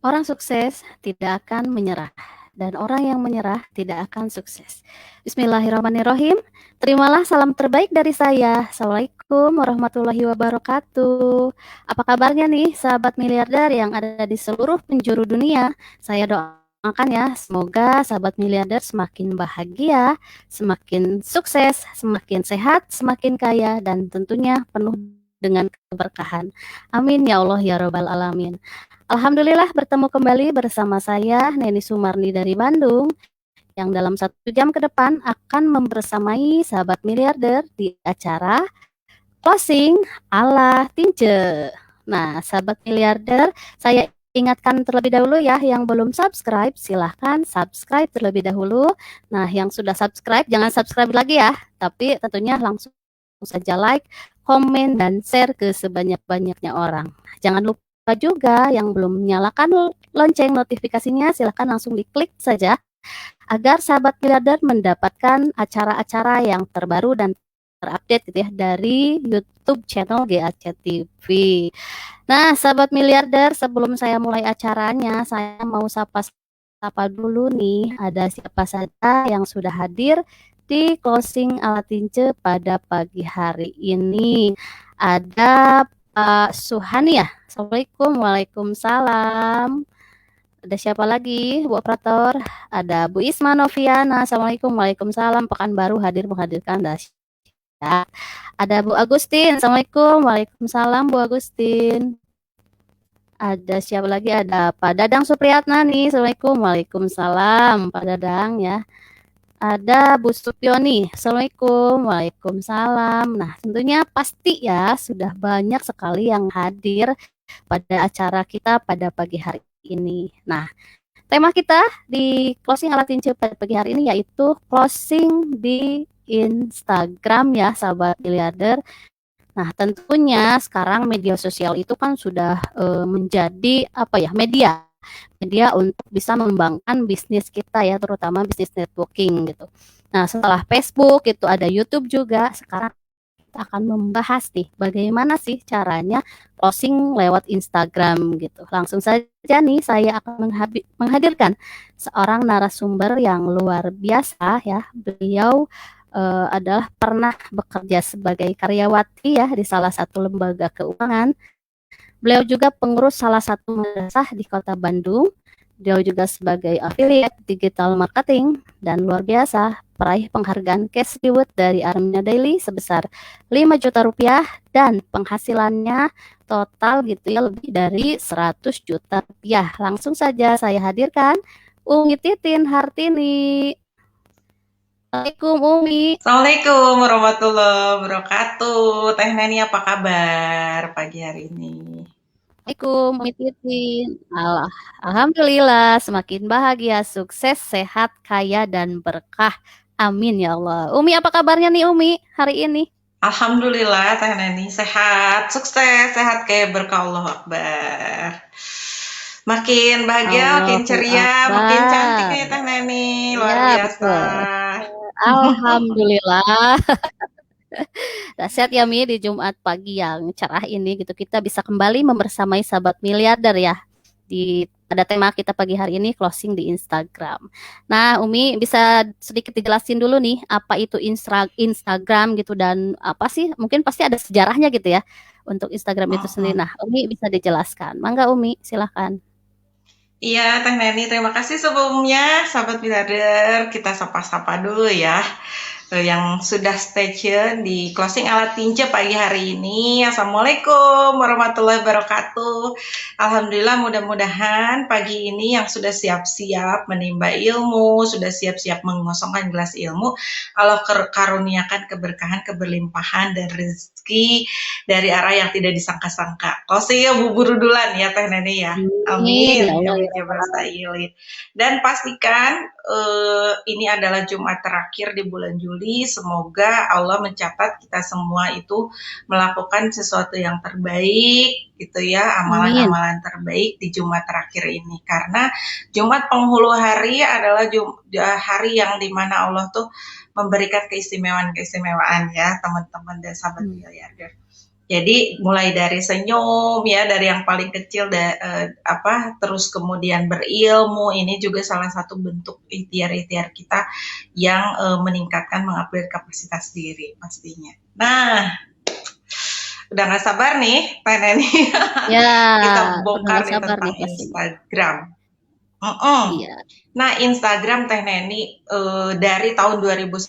Orang sukses tidak akan menyerah, dan orang yang menyerah tidak akan sukses. Bismillahirrahmanirrahim. Terimalah salam terbaik dari saya. Assalamualaikum warahmatullahi wabarakatuh. Apa kabarnya nih, sahabat miliarder yang ada di seluruh penjuru dunia? Saya doakan ya, semoga sahabat miliarder semakin bahagia, semakin sukses, semakin sehat, semakin kaya, dan tentunya penuh dengan keberkahan. Amin ya Allah ya Rabbal Alamin. Alhamdulillah bertemu kembali bersama saya Neni Sumarni dari Bandung yang dalam 1 jam ke depan akan membersamai sahabat miliarder di acara Closing ala Tince. Nah, sahabat miliarder, saya ingatkan terlebih dahulu ya, yang belum subscribe silahkan subscribe terlebih dahulu. Nah, yang sudah subscribe jangan subscribe lagi ya, tapi tentunya langsung saja like, komen, dan share ke sebanyak-banyaknya orang. Jangan lupa juga yang belum menyalakan lonceng notifikasinya silahkan langsung diklik saja agar sahabat miliarder mendapatkan acara-acara yang terbaru dan terupdate gitu ya dari YouTube channel GAC TV. Nah, sahabat miliarder, sebelum saya mulai acaranya, saya mau sapa dulu nih, ada siapa saja yang sudah hadir di closing ala Tince pada pagi hari ini. Ada Pak Suhani ya. Assalamualaikum, waalaikumsalam. Ada siapa lagi, Bu Operator? Ada Bu Isma Noviana. Assalamualaikum, waalaikumsalam. Pekanbaru hadir menghadirkan dahsyat. Ada Bu Agustin. Assalamualaikum, waalaikumsalam Bu Agustin. Ada siapa lagi? Ada Pak Dadang Supriyatna nih. Assalamualaikum, waalaikumsalam. Pak Dadang ya. Ada Bu Supioni. Assalamualaikum, waalaikumsalam. Nah, tentunya pasti ya sudah banyak sekali yang hadir pada acara kita pada pagi hari ini. Nah, tema kita di closing ala Tince pada pagi hari ini yaitu closing di Instagram ya, sahabat miliarder. Nah, tentunya sekarang media sosial itu kan sudah menjadi media untuk bisa mengembangkan bisnis kita ya, terutama bisnis networking gitu. Nah, setelah Facebook itu ada YouTube juga. Sekarang kita akan membahas nih bagaimana sih caranya closing lewat Instagram gitu. Langsung saja nih saya akan menghadirkan seorang narasumber yang luar biasa ya. Beliau adalah pernah bekerja sebagai karyawati ya di salah satu lembaga keuangan. Beliau juga pengurus salah satu madrasah di Kota Bandung. Beliau juga sebagai affiliate digital marketing dan luar biasa peraih penghargaan Cash Reward dari Armina Daily sebesar 5 juta rupiah dan penghasilannya total gitu ya lebih dari 100 juta rupiah. Langsung saja saya hadirkan Umi Titin Hartini. Assalamualaikum Umi. Assalamualaikum warahmatullahi wabarakatuh. Teh Neni apa kabar pagi hari ini? Assalamualaikum Umi Titin. Alhamdulillah semakin bahagia, sukses, sehat, kaya, dan berkah. Amin ya Allah. Umi apa kabarnya nih Umi hari ini? Alhamdulillah Teh Neni sehat, sukses, sehat kayak berkah Allah Akbar. Makin bahagia, makin Allahu ceria, makin cantik Akbar. nih Teh Neni, luar Ya biasa. betul. Alhamdulillah. Dahsyat ya Mi di Jumat pagi yang cerah ini gitu kita bisa kembali membersamai sahabat miliarder ya di pada tema kita pagi hari ini closing di Instagram. Nah, Umi bisa sedikit dijelasin dulu nih apa itu Instagram gitu dan apa sih mungkin pasti ada sejarahnya gitu ya untuk Instagram itu sendiri. Mm-mm. Nah, Umi bisa dijelaskan. Mangga Umi, silakan. Iya Teh Neni, terima kasih sebelumnya sahabat miliarder. Kita sapa-sapa dulu ya. Yang sudah stay tune di closing alat tinja pagi hari ini. Assalamualaikum warahmatullahi wabarakatuh. Alhamdulillah mudah-mudahan pagi ini yang sudah siap-siap menimba ilmu, sudah siap-siap mengosongkan gelas ilmu, Allah karuniakan keberkahan, keberlimpahan, dan rezeki dari arah yang tidak disangka-sangka. Closing ya bubur dulan ya Teh Neni ya. Amin ya Amin. Allah Amin ya ya Rabbal Alamin. dan pastikan ini adalah Jumat terakhir di bulan Juli. Semoga Allah mencatat kita semua itu melakukan sesuatu yang terbaik, gitu ya, Amin. amalan-amalan terbaik di Jumat terakhir ini. Karena Jumat penghulu hari adalah hari yang dimana Allah tuh memberikan keistimewaan-keistimewaan ya, teman-teman dan sahabat miliarder. Jadi mulai dari senyum ya dari yang paling kecil terus kemudian berilmu ini juga salah satu bentuk ikhtiar-ikhtiar kita yang meningkatkan mengupgrade kapasitas diri pastinya. Nah, udah nggak sabar nih pengen nih Ya, kita udah bongkar gak nih sabar tentang nih pastinya. Instagram. Iya. Nah, Instagram Teh Neni dari tahun 2001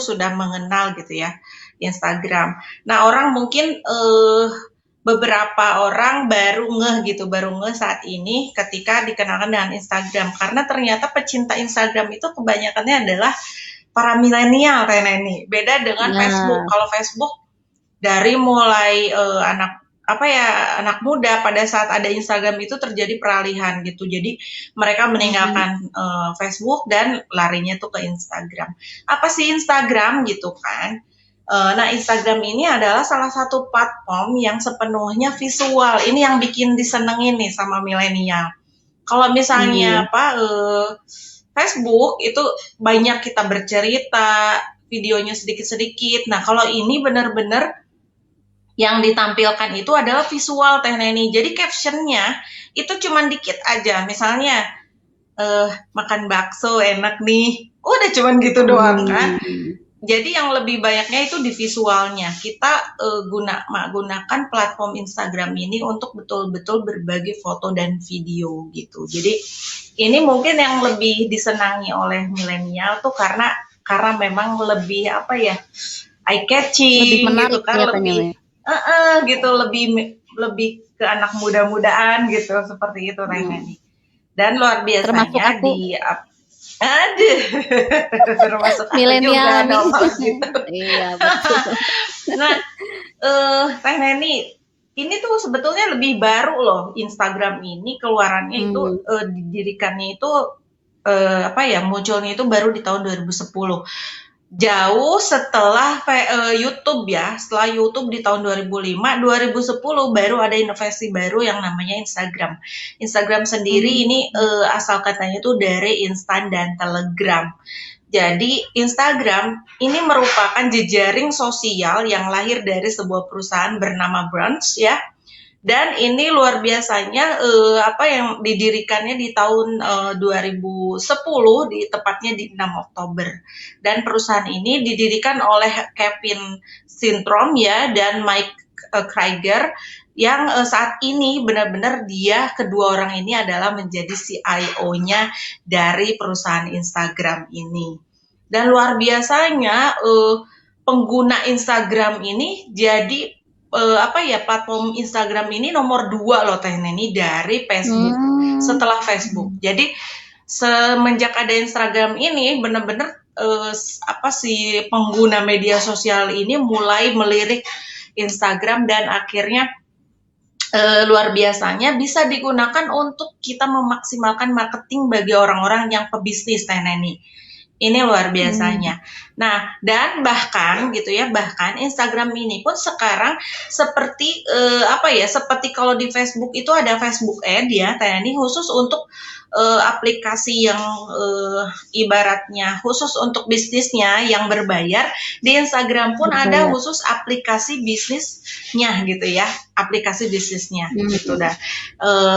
sudah mengenal gitu ya Instagram. Nah, orang mungkin beberapa orang baru ngeh saat ini ketika dikenalkan dengan Instagram karena ternyata pecinta Instagram itu kebanyakannya adalah para milenial Teh Neni. Beda dengan Facebook. Ya. Kalau Facebook dari mulai anak muda pada saat ada Instagram itu terjadi peralihan gitu. Jadi mereka meninggalkan Facebook dan larinya tuh ke Instagram. Apa sih Instagram gitu kan? Nah, Instagram ini adalah salah satu platform yang sepenuhnya visual. Ini yang bikin disenengin nih sama milenial. Kalau Iya. misalnya Facebook itu banyak kita bercerita, videonya sedikit-sedikit. Nah, kalau ini benar-benar yang ditampilkan itu adalah visual Teh Neni. Jadi captionnya itu cuma dikit aja. Misalnya makan bakso enak nih. Udah cuma gitu doang kan. Jadi yang lebih banyaknya itu di visualnya. Kita gunakan platform Instagram ini untuk betul-betul berbagi foto dan video gitu. Jadi ini mungkin yang lebih disenangi oleh milenial tuh karena memang lebih eye Lebih catching gitu menarik kan, kelihatannya, lebih Mi. gitu, lebih ke anak muda-mudaan gitu seperti itu Hmm. Neni. Dan luar Termasuk biasanya aku aduh, termasuk aku milenial juga Mi. dong gitu. Iya, betul. Nah, Teh Neni, ini tuh sebetulnya lebih baru loh Instagram ini keluarannya itu Hmm. didirikannya itu munculnya itu baru di tahun 2010. Jauh setelah YouTube ya, setelah YouTube di tahun 2005, 2010 baru ada inovasi baru yang namanya Instagram. Instagram sendiri Hmm. ini asal katanya itu dari Instan dan Telegram. Jadi Instagram ini merupakan jejaring sosial yang lahir dari sebuah perusahaan bernama Branch ya. Dan ini luar biasanya yang didirikannya di tahun 2010 tepatnya di 6 Oktober. Dan perusahaan ini didirikan oleh Kevin Syndrome ya dan Mike Krieger yang saat ini benar-benar dia kedua orang ini adalah menjadi CIO-nya dari perusahaan Instagram ini. Dan luar biasanya pengguna Instagram ini jadi platform Instagram ini nomor 2 loh Teh Neni dari Facebook setelah Facebook. Jadi semenjak ada Instagram ini benar-benar si pengguna media sosial ini mulai melirik Instagram dan akhirnya luar biasanya bisa digunakan untuk kita memaksimalkan marketing bagi orang-orang yang pebisnis Teh Neni. Ini luar biasanya. Nah, dan bahkan gitu ya, bahkan Instagram ini pun sekarang seperti seperti kalau di Facebook itu ada Facebook Ad ya, Teh Neni, khusus untuk aplikasi yang ibaratnya khusus untuk bisnisnya yang berbayar. Di Instagram pun ada khusus aplikasi bisnisnya gitu ya, aplikasi bisnisnya gitu dah.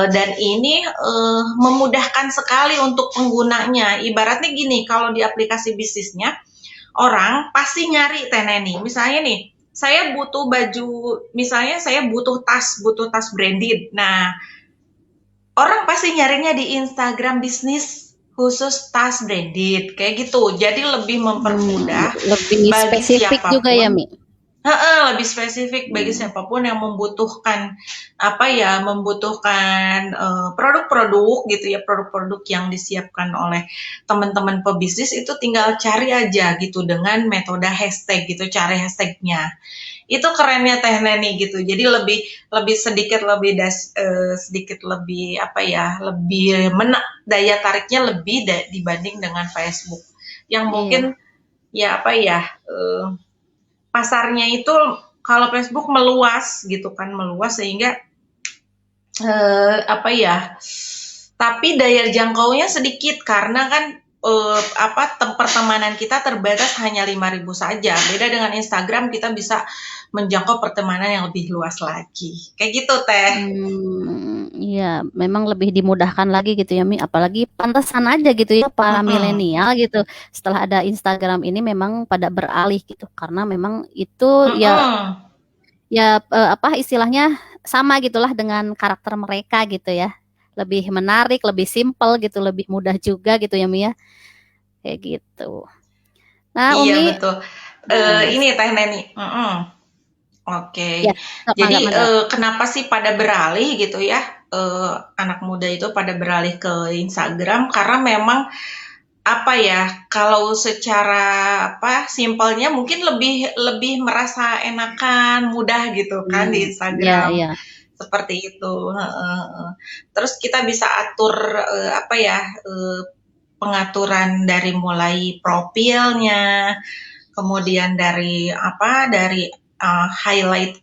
Dan ini memudahkan sekali untuk penggunanya. Ibaratnya gini, kalau di aplikasi bisnisnya orang pasti nyari Teh Neni. Misalnya nih, saya butuh baju, misalnya saya butuh tas branded. Nah, orang pasti nyarinya di Instagram bisnis khusus tas branded kayak gitu. Jadi lebih mempermudah lebih bagi spesifik siapapun. juga ya, Mi? Lebih spesifik bagi siapapun yang membutuhkan produk-produk gitu ya, produk-produk yang disiapkan oleh teman-teman pebisnis itu tinggal cari aja gitu dengan metode hashtag gitu, cari hashtagnya. Itu kerennya Teh Neni gitu. Jadi lebih sedikit lebih daya tariknya lebih dibanding dengan Facebook. Yang mungkin pasarnya itu kalau Facebook meluas gitu kan, meluas sehingga tapi daya jangkaunya sedikit karena kan pertemanan kita terbatas hanya 5.000 saja. Beda dengan Instagram kita bisa menjangkau pertemanan yang lebih luas lagi. Kayak gitu Teh. Iya, memang lebih dimudahkan lagi gitu ya, Mi. Apalagi pantesan aja gitu ya para milenial gitu. Setelah ada Instagram ini memang pada beralih gitu, karena memang itu istilahnya sama gitulah dengan karakter mereka gitu ya. Lebih menarik, lebih simpel gitu, lebih mudah juga gitu ya, Mi ya. Kayak gitu. Nah, iya, Umi. Betul. Ini Teh Neni. Oke. Ya, Jadi kenapa sih pada beralih gitu ya? Anak muda itu pada beralih ke Instagram karena memang kalau secara simpelnya mungkin lebih merasa enakan, mudah gitu kan di Instagram. Ya. Seperti itu. Terus kita bisa atur pengaturan dari mulai profilnya, kemudian dari highlight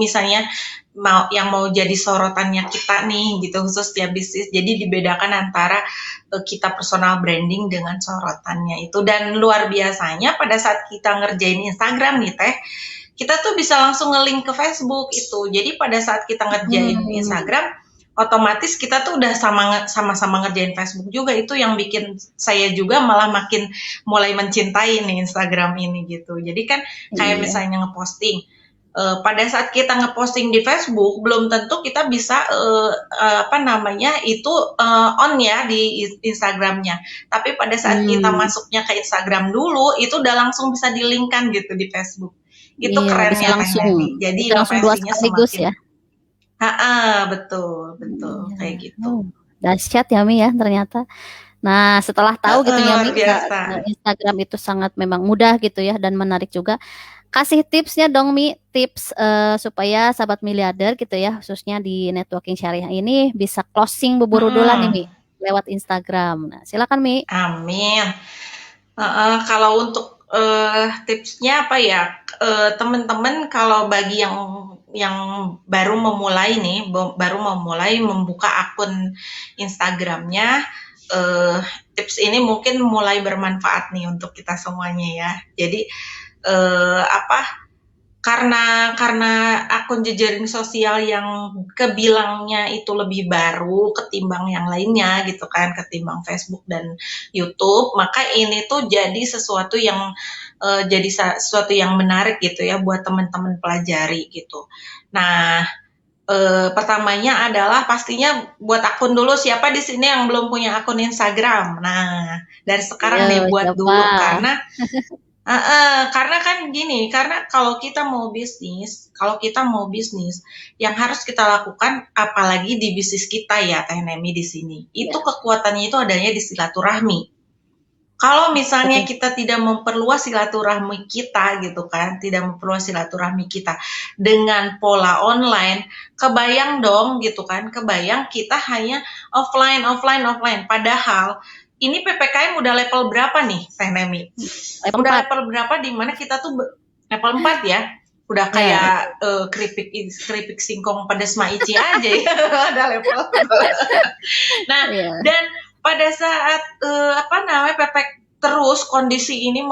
misalnya mau jadi sorotannya kita nih gitu, khusus tiap bisnis. Jadi dibedakan antara kita personal branding dengan sorotannya itu. Dan luar biasanya pada saat kita ngerjain Instagram nih Teh, kita tuh bisa langsung nge-link ke Facebook itu. Jadi pada saat kita ngerjain Instagram, otomatis kita tuh udah sama-sama ngerjain Facebook juga. Itu yang bikin saya juga malah makin mulai mencintai nih Instagram ini gitu. Jadi kan kayak misalnya ngeposting, pada saat kita ngeposting di Facebook belum tentu kita bisa on ya di Instagramnya. Tapi pada saat kita masuknya ke Instagram dulu, itu udah langsung bisa di-link-kan gitu di Facebook. Itu kerennya bisa langsung. Jadi langsung dua inovasinya sekaligus semakin ya. Betul kayak gitu. Dahsyat ya Mi ya ternyata. Nah setelah tahu gitu ya Mi, Instagram itu sangat memang mudah gitu ya dan menarik juga. Kasih tipsnya dong Mi, tips supaya sahabat miliarder gitu ya, khususnya di networking syariah ini bisa closing bubur udulan nih Mi lewat Instagram. Nah silakan Mi. Amin. Kalau untuk tipsnya teman-teman kalau bagi yang baru memulai membuka akun Instagramnya, tips ini mungkin mulai bermanfaat nih untuk kita semuanya ya. Jadi karena akun jejaring sosial yang kebilangnya itu lebih baru ketimbang yang lainnya gitu kan, ketimbang Facebook dan YouTube, maka ini tuh jadi sesuatu yang menarik gitu ya buat teman-teman pelajari gitu. Nah, Pertamanya adalah pastinya buat akun dulu. Siapa di sini yang belum punya akun Instagram? Nah, dari sekarang Yo, nih buat siapa? dulu karena kan gini, karena kalau kita mau bisnis, yang harus kita lakukan, apalagi di bisnis kita ya, Teh Nemi di sini, itu Ya, kekuatannya itu adanya di silaturahmi. Kalau misalnya betul. kita tidak memperluas silaturahmi kita gitu kan, tidak memperluas silaturahmi kita dengan pola online, kebayang dong gitu kan, kebayang kita hanya offline, offline, offline. Padahal ini PPKM udah level berapa nih, Teh Nemi? Level Udah 4. level berapa di mana kita tuh level 4 ya? Udah Ya, kayak keripik keripik singkong pedas maici aja ya, ada level. Nah, ya. dan pada saat terus kondisi ini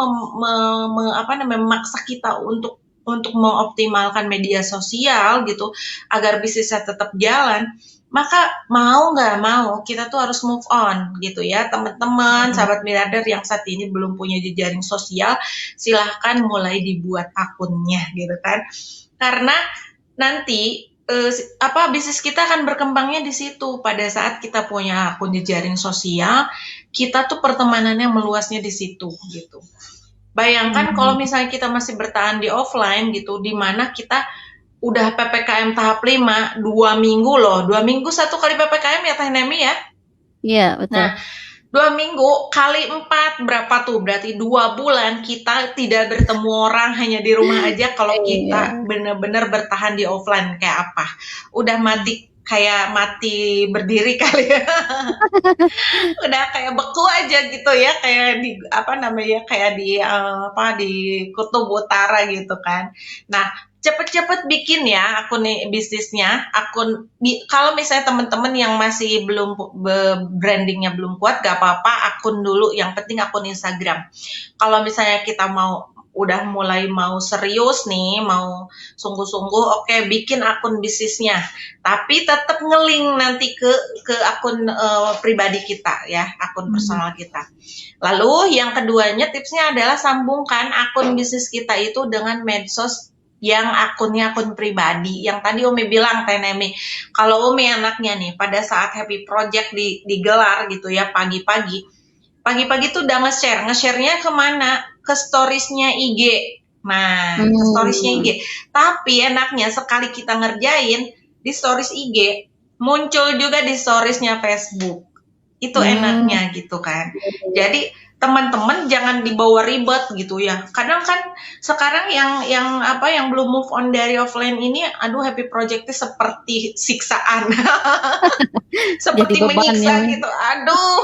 memaksa kita untuk mengoptimalkan media sosial gitu agar bisnisnya tetap jalan, maka mau nggak mau kita tuh harus move on gitu ya teman-teman Hmm. sahabat miliarder yang saat ini belum punya jejaring sosial, silahkan mulai dibuat akunnya gitu kan, karena nanti bisnis kita akan berkembangnya di situ. Pada saat kita punya akun jejaring sosial, kita tuh pertemanannya meluasnya di situ gitu. Bayangkan kalau Hmm. misalnya kita masih bertahan di offline gitu, di mana kita udah PPKM tahap 5, 2 minggu loh, 2 minggu satu kali PPKM ya Teh Nemi ya. Iya, betul. Nah, 2 minggu kali 4 berapa tuh? Berarti 2 bulan kita tidak bertemu orang, hanya di rumah aja. Kalau kita Iya. benar-benar bertahan di offline kayak apa? Udah mati, kayak mati berdiri kali ya. Udah kayak beku aja gitu ya, kayak di apa namanya, kayak di kutub utara gitu kan. Nah, cepet-cepet bikin ya akun bisnisnya, kalau misalnya teman-teman yang masih belum brandingnya belum kuat, gak apa-apa akun dulu, yang penting akun Instagram. Kalau misalnya kita udah mulai mau serius nih, mau sungguh-sungguh, oke, bikin akun bisnisnya, tapi tetap ngeling nanti ke akun pribadi kita ya, akun Hmm. personal kita. Lalu yang keduanya tipsnya adalah sambungkan akun bisnis kita itu dengan medsos yang akunnya akun pribadi. Yang tadi Umi bilang, Teh Nemi, kalau Umi anaknya nih pada saat happy project digelar gitu ya pagi-pagi tuh udah nge-share-nya kemana? Ke storiesnya IG. Nah, ke storiesnya IG. Hmm. Tapi enaknya sekali kita ngerjain di stories IG, muncul juga di storiesnya Facebook. Itu Hmm. enaknya gitu kan. Jadi teman-teman jangan dibawa ribet gitu ya. Kadang kan sekarang yang belum move on dari offline ini, aduh happy project-nya seperti siksaan. Jadi Seperti beban ya, menyiksa Mi. gitu. Aduh,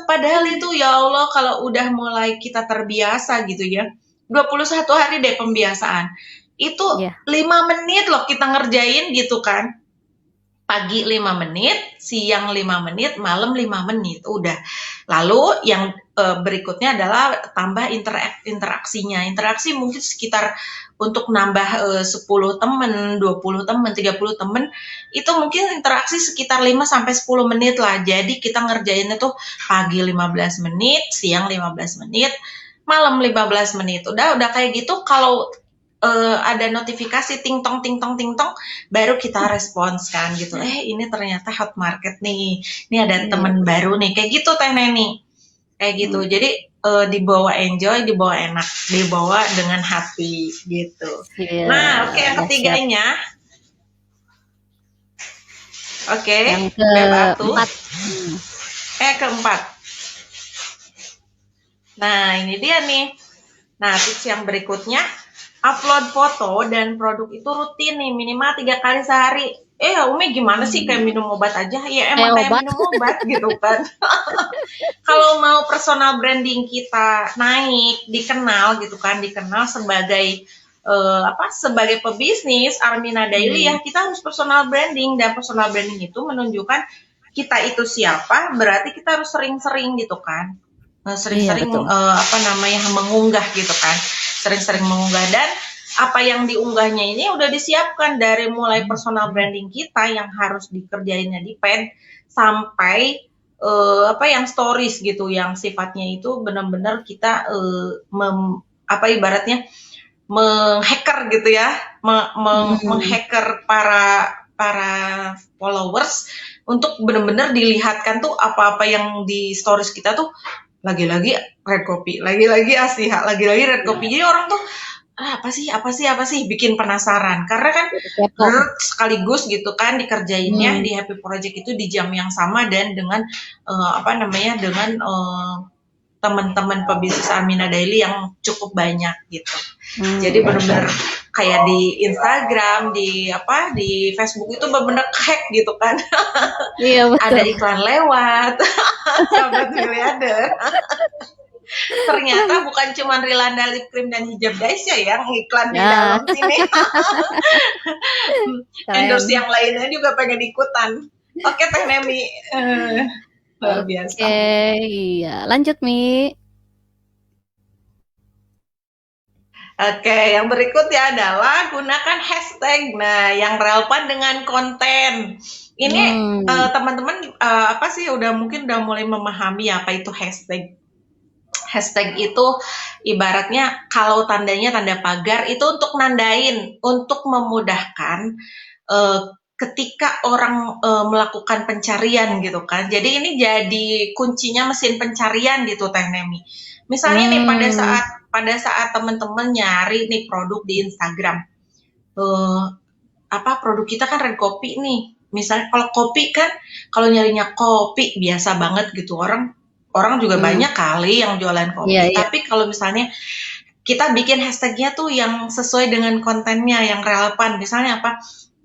padahal itu ya Allah kalau udah mulai kita terbiasa gitu ya. 21 hari deh pembiasaan. Itu Iya. 5 menit loh kita ngerjain gitu kan. Pagi 5 menit, siang 5 menit, malam 5 menit, udah. Lalu yang berikutnya adalah tambah interaksinya. Interaksi mungkin sekitar untuk nambah 10 temen, 20 temen, 30 temen, itu mungkin interaksi sekitar 5 sampai 10 menit lah. Jadi kita ngerjainnya tuh pagi 15 menit, siang 15 menit, malam 15 menit. Udah kayak gitu kalau ada notifikasi ting tong ting tong ting tong, baru kita respons kan gitu. Ini ternyata hot market nih. Ini ada Iya. temen baru nih. Kayak gitu Teh Neni. Kayak gitu. Hmm. Jadi dibawa enjoy, dibawa enak, dibawa dengan happy gitu. Iya, Nah, oke, yang dahsyat. ketiganya, oke, Yang web atuh. keempat. Hmm. Keempat. Nah, ini dia nih. Nah, tips yang berikutnya, upload foto dan produk itu rutin nih, minimal 3 kali sehari. Umi gimana sih kayak Hmm. minum obat aja? Ya emang Kayak kayak obat. minum obat gitu kan. Kalau mau personal branding kita naik, dikenal sebagai sebagai pebisnis Armina Daily Hmm. ya, kita harus personal branding, dan personal branding itu menunjukkan kita itu siapa, berarti kita harus sering-sering gitu kan. Iya, Sering-sering betul. mengunggah gitu kan, sering-sering mengunggah, dan apa yang diunggahnya ini udah disiapkan dari mulai personal branding kita yang harus dikerjainnya di pen sampai yang stories gitu yang sifatnya itu benar-benar kita ibaratnya menghacker gitu ya, Hmm. menghacker para para followers untuk benar-benar dilihatkan tuh apa-apa yang di stories kita tuh lagi-lagi red copy, lagi-lagi Asiha, lagi-lagi red copy. Jadi orang tuh apa sih bikin penasaran karena kan sekaligus gitu kan dikerjainnya di Happy Project itu di jam yang sama dan dengan dengan teman-teman pebisnis Armina Daily yang cukup banyak gitu. Jadi benar-benar kayak di Instagram, di Facebook itu benar-benar hack gitu kan. Iya, betul. Ada iklan lewat. Sahabat miliarder. Ternyata bukan cuma Rilanda lip cream dan hijab guys ya yang iklan di dalam sini. Endorse yang lainnya juga pengen ikutan. Oke Teh Nemi. Luar biasa. Iya. Lanjut Mi. Oke, yang berikutnya adalah gunakan hashtag. Nah, yang relevan dengan konten. Ini teman-teman mungkin udah mulai memahami apa itu hashtag. Hashtag itu ibaratnya kalau tandanya tanda pagar itu untuk nandain, untuk memudahkan ketika orang melakukan pencarian gitu kan. Jadi ini jadi kuncinya mesin pencarian gitu Teh Nemi. Misalnya nih pada saat teman-teman nyari nih produk di Instagram, produk kita kan red kopi nih. Misalnya kalau kopi kan, kalau nyarinya kopi biasa banget gitu orang juga banyak kali yang jualan kopi. Tapi kalau misalnya kita bikin hashtagnya tuh yang sesuai dengan kontennya, yang relevan. Misalnya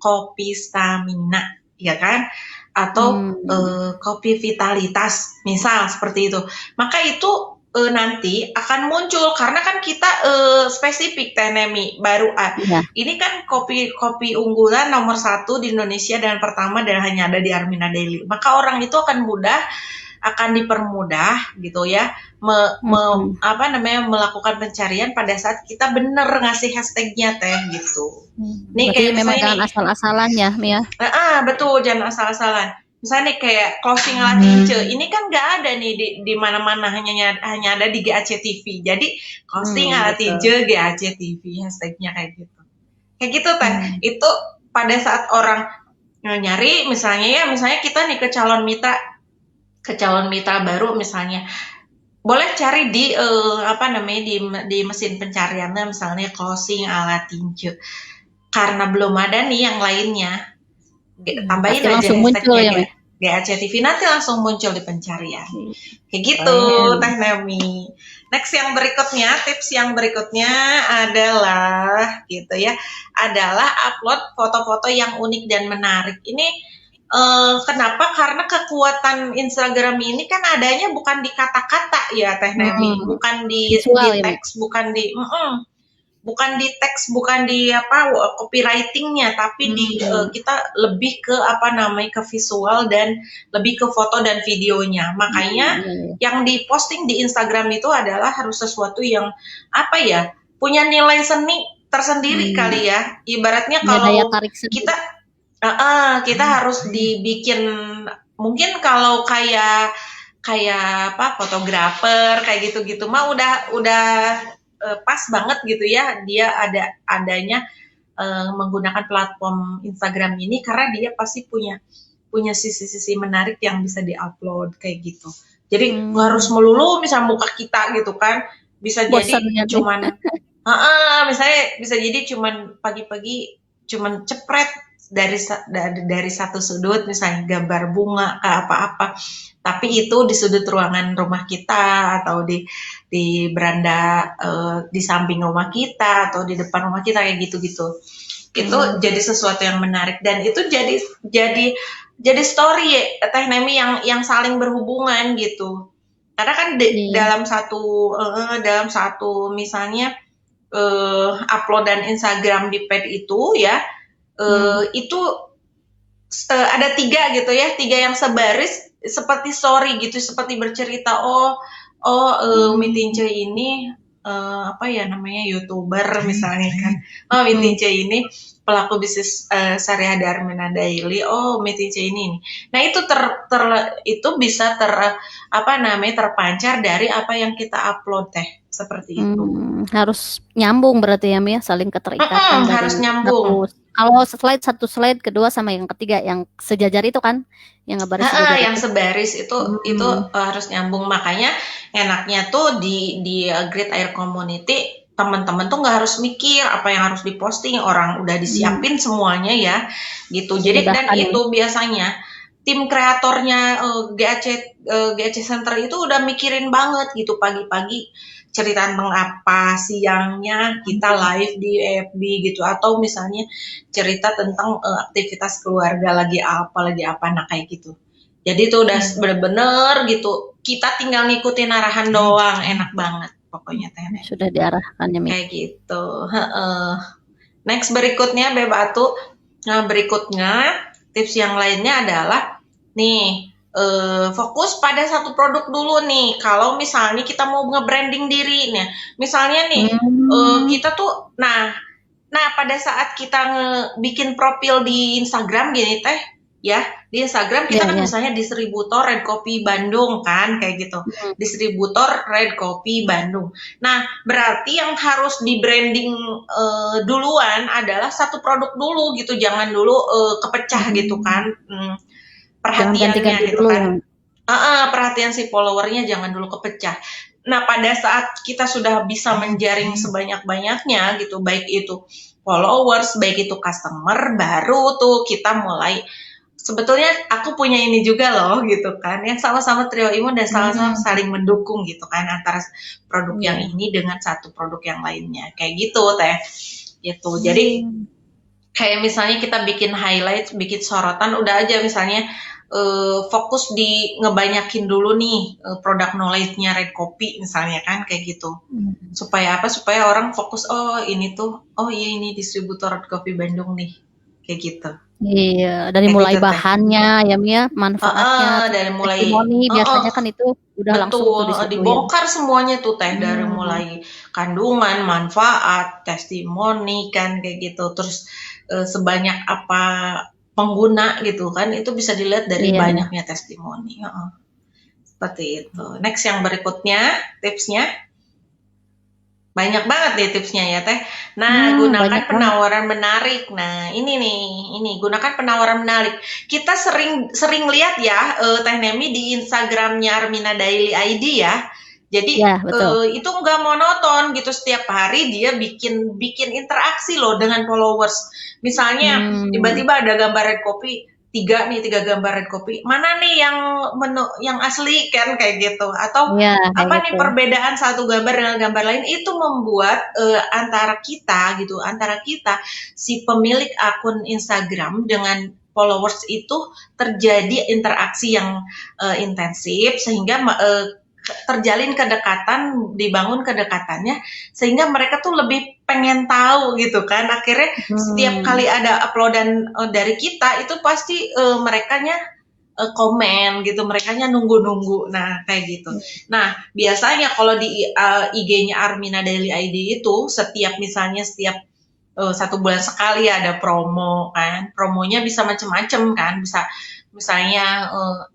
kopi stamina, ya kan? Atau kopi vitalitas, misal seperti itu. Maka itu nanti akan muncul karena kan kita spesifik Teh Nemi baru ini kan kopi unggulan nomor 1 di Indonesia dan pertama dan hanya ada di Armina Daily. Maka orang itu akan dipermudah gitu ya melakukan pencarian pada saat kita bener ngasih hashtagnya Teh gitu. Nih kayak memang jangan asal-asalan ya Mia. Betul, jangan asal-asalan. Misalnya nih kayak closing ala tince, ini kan nggak ada nih di mana-mana, hanya ada di GAC TV. Jadi closing ala tince GAC TV hashtagnya kayak gitu. Kayak gitu Teh. Itu pada saat orang nyari misalnya kita nih ke calon mitra baru misalnya, boleh cari di di mesin pencariannya misalnya closing ala tince. Karena belum ada nih yang lainnya, tambahin aja hashtagnya GAC TV, nanti langsung muncul di pencarian. Kayak gitu Teh Nemi. Next yang berikutnya, tips yang berikutnya adalah adalah upload foto-foto yang unik dan menarik. Ini kenapa? Karena kekuatan Instagram ini kan adanya bukan di kata-kata ya Teh Nemi, bukan di teks, bukan di teks, bukan di copywritingnya, tapi kita lebih ke ke visual dan lebih ke foto dan videonya. Makanya yang diposting di Instagram itu adalah harus sesuatu yang punya nilai seni tersendiri kali ya. Ibaratnya kalau kita harus dibikin, mungkin kalau kayak fotografer kayak gitu mah udah pas banget gitu ya, dia adanya menggunakan platform Instagram ini karena dia pasti punya sisi-sisi menarik yang bisa diupload kayak gitu. Jadi nggak harus melulu misalnya muka kita gitu kan, bisa jadi cuman misalnya bisa jadi cuman pagi-pagi cuman cepret dari satu sudut, misalnya gambar bunga ke apa-apa, tapi itu di sudut ruangan rumah kita atau di beranda di samping rumah kita atau di depan rumah kita kayak gitu-gitu. Itu jadi sesuatu yang menarik dan itu jadi story Teh Nemi yang saling berhubungan gitu. Karena kan dalam satu misalnya uploadan Instagram di page itu ya, itu ada 3 gitu ya, 3 yang sebaris seperti story gitu, seperti bercerita Mitince ini YouTuber misalnya kan, Mitince ini pelaku bisnis syariah Armina Daily, Mitince ini. Nah itu itu bisa terpancar dari apa yang kita upload Teh, seperti itu. Harus nyambung berarti ya Mia, saling keterikatan. Harus nyambung. Kalau satu slide, kedua sama yang ketiga, yang sejajar itu kan, yang ngebaris sejajar yang itu. sebaris itu harus nyambung. Makanya enaknya tuh di Great Air Community teman-teman tuh nggak harus mikir apa yang harus diposting, orang udah disiapin semuanya ya gitu. Jadi dan Dimudahkan ya. itu biasanya tim kreatornya GAC Center itu udah mikirin banget gitu pagi-pagi cerita tentang apa, siangnya kita live di FB gitu, atau misalnya cerita tentang aktivitas keluarga lagi apa, nah kayak gitu. Jadi itu udah bener-bener gitu, kita tinggal ngikutin arahan doang, enak banget pokoknya teh. Sudah diarahkan ya, Mi. Kayak gitu. Next berikutnya Bebatu. Nah, berikutnya tips yang lainnya adalah nih fokus pada satu produk dulu nih. Kalau misalnya kita mau nge-branding diri nih, misalnya nih kita tuh, nah pada saat kita bikin profil di Instagram gini teh, ya di Instagram kita kan misalnya distributor Red Kopi Bandung kan kayak gitu, distributor Red Kopi Bandung. Nah berarti yang harus di branding duluan adalah satu produk dulu gitu, jangan dulu kepecah gitu kan perhatiannya gitu kan. Perhatian si followernya jangan dulu kepecah. Nah pada saat kita sudah bisa menjaring sebanyak-banyaknya gitu, baik itu followers, baik itu customer, baru tuh kita mulai. Sebetulnya aku punya ini juga loh gitu kan, yang sama-sama Trio Imun dan sama-sama saling mendukung gitu kan, antara produk yang ini dengan satu produk yang lainnya kayak gitu teh gitu. Jadi kayak misalnya kita bikin highlight, bikin sorotan, udah aja misalnya fokus di ngebanyakin dulu nih produk knowledge-nya Red Kopi misalnya kan kayak gitu. Supaya apa? Supaya orang fokus, oh ini tuh, oh iya ini distributor Red Kopi Bandung nih kayak gitu. Iya, dari mulai gitu, bahannya ya Mia, manfaatnya, dari mulai testimoni biasanya kan itu udah langsung tuh disitu dibongkar semuanya tuh teh, dari mulai kandungan, manfaat, testimoni kan kayak gitu. Terus sebanyak apa pengguna gitu kan, itu bisa dilihat dari banyaknya testimoni. Seperti itu. Next yang berikutnya tipsnya. Banyak banget deh tipsnya ya teh. Nah, gunakan penawaran menarik. Nah, ini gunakan penawaran menarik. Kita sering lihat ya Teh Nemi di Instagramnya Armina Daily ID ya. Jadi itu nggak monoton gitu, setiap hari dia bikin interaksi loh dengan followers. Misalnya tiba-tiba ada gambar Red Kopi, tiga gambar Red Kopi, mana nih yang asli kan kayak gitu, atau apa nih perbedaan satu gambar dengan gambar lain, itu membuat antara kita si pemilik akun Instagram dengan followers itu terjadi interaksi yang intensif, sehingga terjalin kedekatan, dibangun kedekatannya, sehingga mereka tuh lebih pengen tahu gitu kan. Akhirnya setiap kali ada uploadan dari kita itu pasti merekanya komen gitu, merekanya nunggu-nunggu. Nah kayak gitu. Nah biasanya kalau di IG-nya Armina Daily ID itu setiap satu bulan sekali ada promo kan. Promonya bisa macem-macem kan, bisa misalnya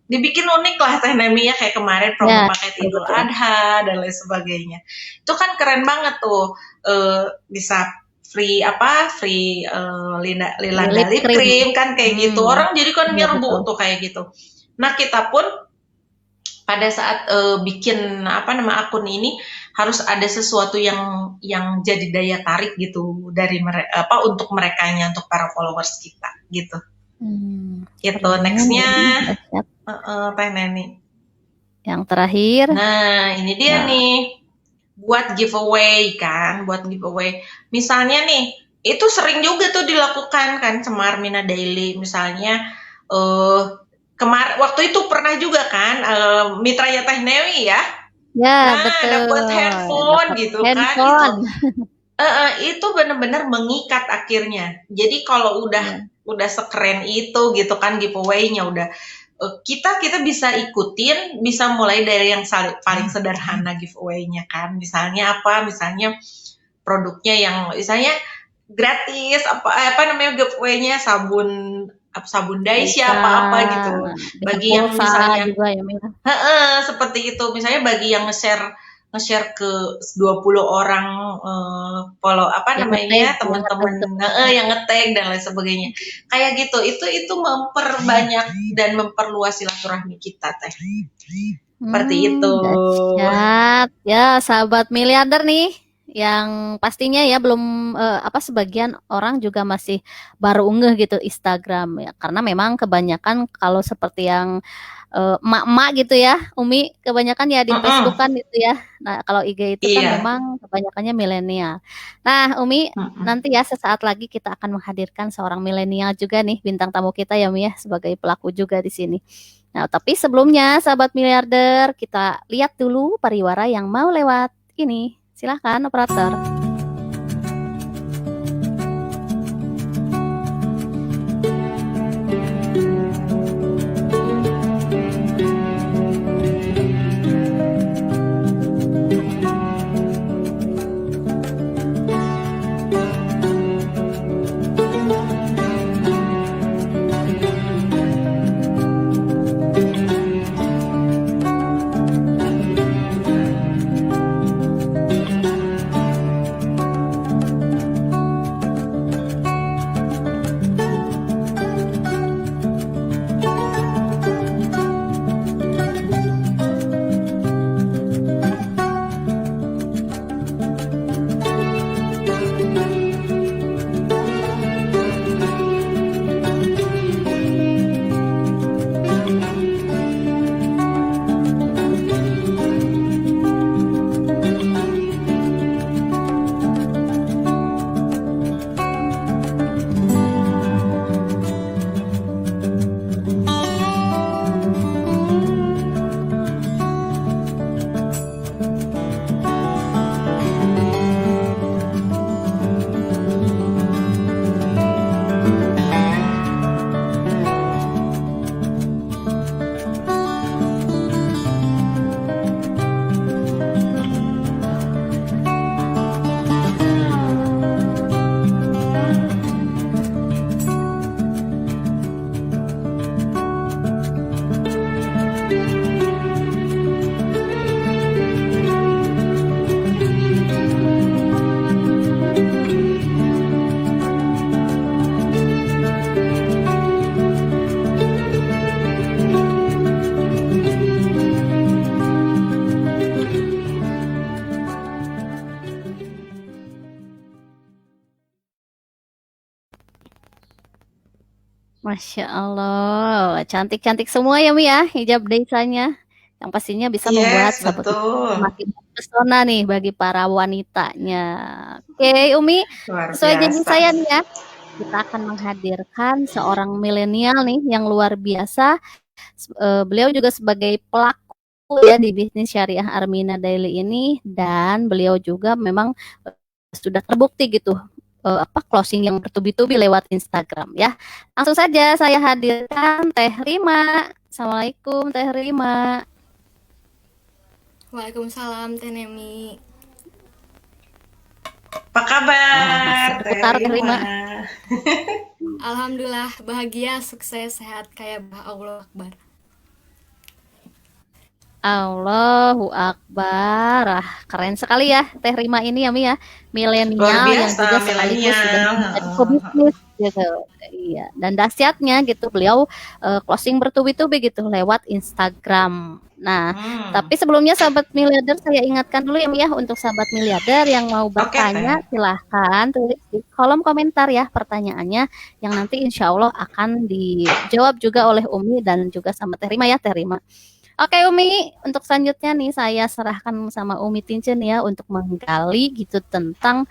dibikin unik lah Teh Nemi ya, kayak kemarin promo paket Idul Adha dan lain sebagainya. Itu kan keren banget tuh, bisa free lila lip cream kan kayak gitu. Orang jadi kan nyerbu tuh kayak gitu. Nah kita pun pada saat bikin akun ini harus ada sesuatu yang jadi daya tarik gitu dari untuk merekanya, untuk para followers kita gitu. Gitu. Nextnya Teh Neni. Yang terakhir. Nah ini dia nih, buat giveaway kan, misalnya nih itu sering juga tuh dilakukan kan sama Armina Daily. Misalnya waktu itu pernah juga kan mitranya Teh Nemi ya, dapat handphone gitu kan. Itu benar-benar mengikat akhirnya. Jadi kalau udah sekeren itu gitu kan giveaway-nya, udah kita bisa ikutin, bisa mulai dari yang paling sederhana giveaway-nya kan. Misalnya misalnya produknya yang misalnya gratis, giveaway-nya sabun Daisha apa gitu. Bagi yang misalnya juga, ya, seperti itu, misalnya bagi yang nge-share nge-share ke 20 orang follow apa Yang namanya ngetag, yang teman-teman ngetag. yang nge-tag dan lain sebagainya. Kayak gitu. Itu memperbanyak dan memperluas silaturahmi kita teh. Seperti itu. Dahsyat. Ya, sahabat miliarder nih yang pastinya ya belum sebagian orang juga masih baru unggah gitu Instagram ya. Karena memang kebanyakan kalau seperti yang emak-emak gitu ya, Umi, kebanyakan ya di Facebook kan gitu ya. Nah, kalau IG itu kan Iya. memang kebanyakannya milenial. Nah, Umi, Mm-mm. nanti ya sesaat lagi kita akan menghadirkan seorang milenial juga nih bintang tamu kita ya, Umi ya, sebagai pelaku juga di sini. Nah, tapi sebelumnya, sahabat miliarder, kita lihat dulu pariwara yang mau lewat ini. Silahkan, operator. Masya Allah, cantik-cantik semua ya Mi ya, hijab desanya. Yang pastinya bisa membuat Yes, sahabat betul. semakin terpesona nih bagi para wanitanya. Oke, Umi, Luar sesuai janji biasa. saya nih ya, kita akan menghadirkan seorang milenial nih yang luar biasa. Beliau juga sebagai pelaku ya di bisnis syariah Armina Daily ini dan beliau juga memang sudah terbukti gitu closing yang bertubi-tubi lewat Instagram ya. Langsung saja saya hadirkan Teh Rima. Assalamualaikum Teh Rima. Waalaikumsalam Teh Nemi. Apa kabar, Teh Seputar Teh Rima? Rima. Alhamdulillah bahagia, sukses, sehat, kaya Allah Akbar. Allahu Akbar. Keren sekali ya Teh Rima ini ya Mi ya. Luar Milenial yang biasa, juga sekaligus sudah milenial. menjadi pebisnis gitu. Iya, dan dahsyatnya gitu beliau closing bertubi-tubi gitu lewat Instagram. Nah, tapi sebelumnya sahabat miliarder saya ingatkan dulu ya Mi ya untuk sahabat miliarder yang mau Oke, bertanya Teh. silahkan tulis di kolom komentar ya pertanyaannya yang nanti insya Allah akan dijawab juga oleh Umi dan juga sama Teh Rima ya Teh Rima. Oke Umi, untuk selanjutnya nih saya serahkan sama Umi Tincen ya untuk menggali gitu tentang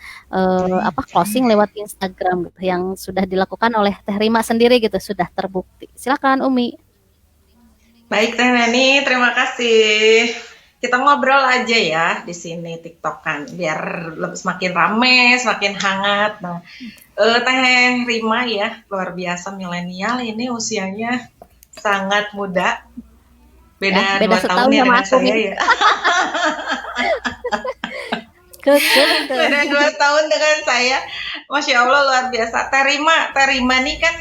closing lewat Instagram gitu yang sudah dilakukan oleh Teh Rima sendiri gitu sudah terbukti. Silakan Umi. Baik, Teh Neni, terima kasih. Kita ngobrol aja ya di sini TikTokan biar semakin rame, semakin hangat. Nah, Teh Rima ya, luar biasa milenial ini usianya sangat muda. Beda 2 tahun ya dengan saya ya. Beda 2 tahun dengan saya. Masya Allah luar biasa. Teh Rima nih kan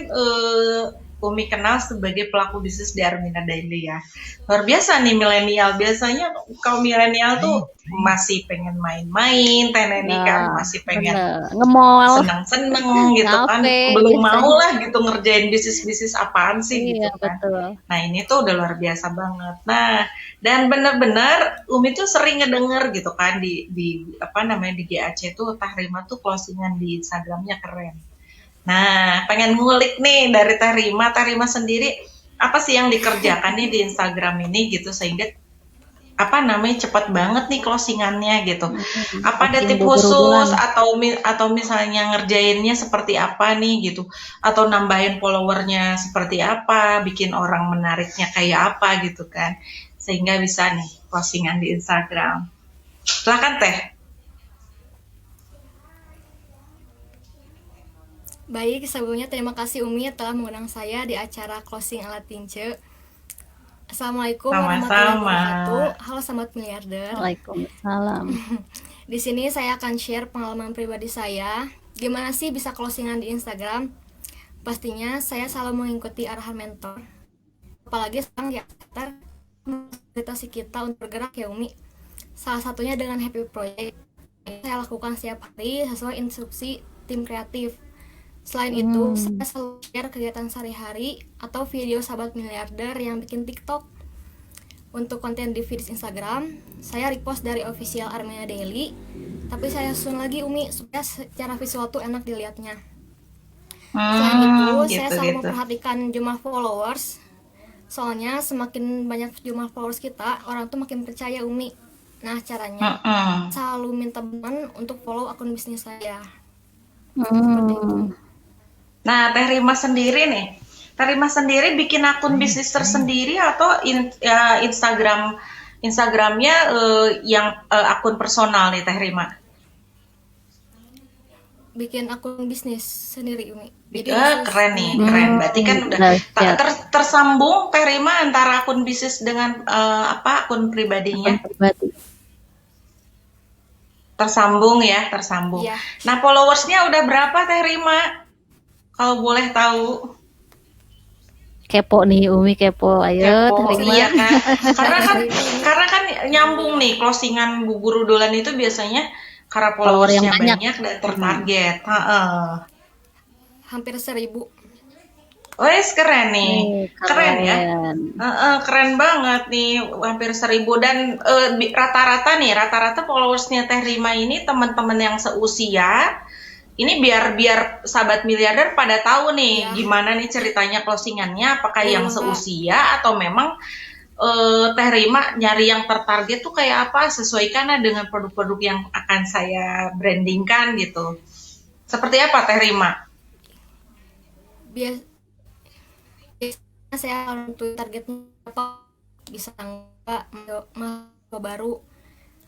Umi kenal sebagai pelaku bisnis di Armina Daily ya. Luar biasa nih milenial. Biasanya kaum milenial tuh masih pengen main-main, Teh Neni kan Nah, masih pengen bener. Nge-mall, seneng-seneng gitu kan. ngafe Belum mau biasanya. lah gitu ngerjain bisnis-bisnis apaan sih Iya, gitu kan. betul. Nah ini tuh udah luar biasa banget. Nah dan bener-bener Umi tuh sering ngedenger gitu kan di apa namanya di GAC tuh Teh Rima tuh closingan di Instagramnya keren. Nah, pengen ngulik nih dari Teh Rima sendiri apa sih yang dikerjakan nih di Instagram ini gitu sehingga apa namanya cepat banget nih closingannya gitu. Apa ada Closing tip bubur khusus bulan. atau misalnya ngerjainnya seperti apa nih gitu atau nambahin followernya seperti apa, bikin orang menariknya kayak apa gitu kan. Sehingga bisa nih closingan di Instagram. Silakan Teh. Baik, sebelumnya terima kasih Umi telah mengundang saya di acara Closing ala Tince. Assalamualaikum warahmatullahi Sama-sama. wabarakatuh. Halo Sobat Miliarder. Waalaikumsalam. Di sini saya akan share pengalaman pribadi saya. Gimana sih bisa closingan di Instagram? Pastinya saya selalu mengikuti arahan mentor. Apalagi sekarang ya, motivasi kita untuk bergerak ya Umi. Salah satunya dengan Happy Project. Saya lakukan setiap hari sesuai instruksi tim kreatif. Selain itu, saya selalu share kegiatan sehari-hari atau video sahabat miliarder yang bikin TikTok. Untuk konten di feed Instagram, saya repost dari official Armenia Daily, tapi saya susun lagi Umi supaya secara visual tuh enak dilihatnya. Selain itu, saya selalu memperhatikan jumlah followers. Soalnya semakin banyak jumlah followers kita, orang tuh makin percaya Umi. Nah, caranya selalu minta teman untuk follow akun bisnis saya. Seperti itu. Nah, Teh Rima sendiri nih. Teh Rima sendiri bikin akun bisnis tersendiri atau Instagramnya yang akun personal nih Teh Rima? Bikin akun bisnis sendiri Umi. Jadi Keren nih, keren. Berarti kan udah tersambung Teh Rima antara akun bisnis dengan akun pribadinya. Tersambung ya, tersambung. Iya. Nah, followersnya udah berapa Teh Rima? Kalau boleh tahu. Kepo nih Umi, kepo. Ayo Kepo, terima. iya kan. karena kan nyambung nih closingan bubur udolan itu biasanya karena followersnya banyak dan tertarget. Hampir 1.000. Wes keren nih, keren ya. Keren banget nih, hampir 1.000 dan rata-rata followersnya Teh Rima ini teman-teman yang seusia. Ini biar sahabat miliarder pada tahu nih gimana nih ceritanya closingannya, apakah yang seusia atau memang Teh Rima nyari yang tertarget tuh kayak apa, sesuaikan dengan produk-produk yang akan saya brandingkan gitu. Seperti apa Teh Rima? Biasanya saya untuk targetnya apa, bisa enggak mahasiswa baru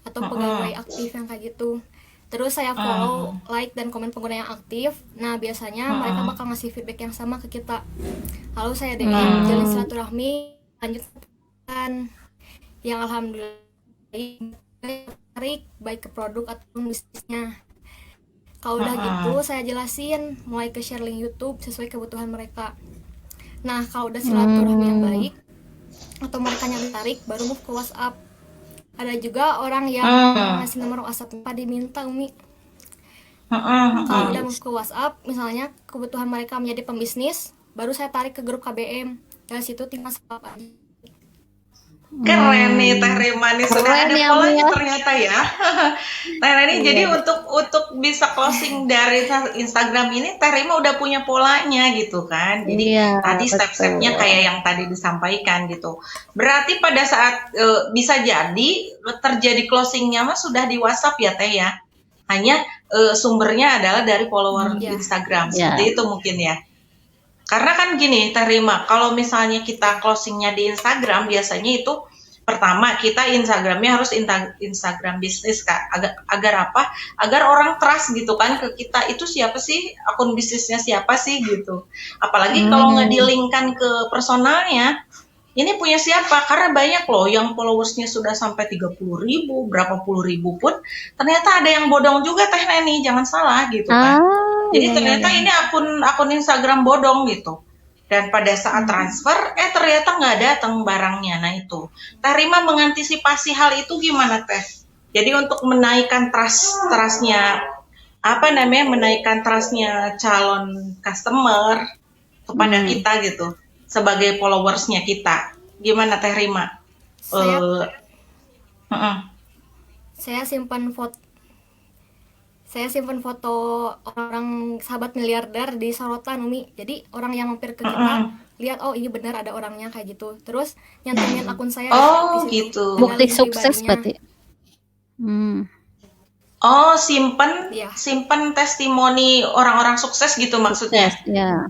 atau pegawai aktif yang kayak gitu. Terus saya follow, like, dan komen pengguna yang aktif. Nah, biasanya mereka bakal ngasih feedback yang sama ke kita. Lalu saya DM, jalin silaturahmi, lanjutkan. Yang alhamdulillah menarik, baik ke produk ataupun bisnisnya. Kalau udah gitu, saya jelasin, mulai ke share link YouTube sesuai kebutuhan mereka. Nah, kalau udah silaturahmi yang baik, atau mereka yang tertarik, baru move ke WhatsApp. Ada juga orang yang ngasih nomor WhatsApp tanpa diminta Umi. Kalau udah move ke WhatsApp, misalnya kebutuhan mereka menjadi pembisnis, baru saya tarik ke grup KBM. Dari situ tinggal swap aja. Keren nih Teh Rima nih, sudah ada polanya ternyata ya. Nah ini jadi untuk bisa closing dari Instagram ini Teh Rima udah punya polanya gitu kan. Jadi tadi step-stepnya kayak yang tadi disampaikan gitu. Berarti pada saat bisa jadi terjadi closingnya mah sudah di WhatsApp ya Teh ya. Hanya sumbernya adalah dari follower Instagram. Seperti itu mungkin ya. Karena kan gini, Teh Rima, kalau misalnya kita closingnya di Instagram, biasanya itu pertama kita Instagramnya harus Instagram bisnis Kak. Agar apa? Agar orang trust gitu kan ke kita, itu siapa sih, akun bisnisnya siapa sih gitu. Apalagi kalau nggak di-linkkan ke personalnya, ini punya siapa? Karena banyak loh yang followersnya sudah sampai 30.000, berapa puluh ribu pun, ternyata ada yang bodong juga Teh Neni, jangan salah gitu kan. Jadi ternyata ini akun Instagram bodong gitu. Dan pada saat transfer, ternyata nggak datang barangnya. Nah itu, Teh Rima mengantisipasi hal itu gimana Teh? Jadi untuk menaikkan trustnya, menaikkan trustnya calon customer kepada kita gitu, sebagai followersnya kita. Gimana Teh Rima? Saya simpan foto orang sahabat miliarder di sorotan Umi. Jadi orang yang mampir ke kita lihat, oh ini benar ada orangnya kayak gitu. Terus nyantumin akun saya Oh di situ. gitu. Bukti sukses berarti. Oh, simpen testimoni orang-orang sukses gitu maksudnya. Sukses, ya.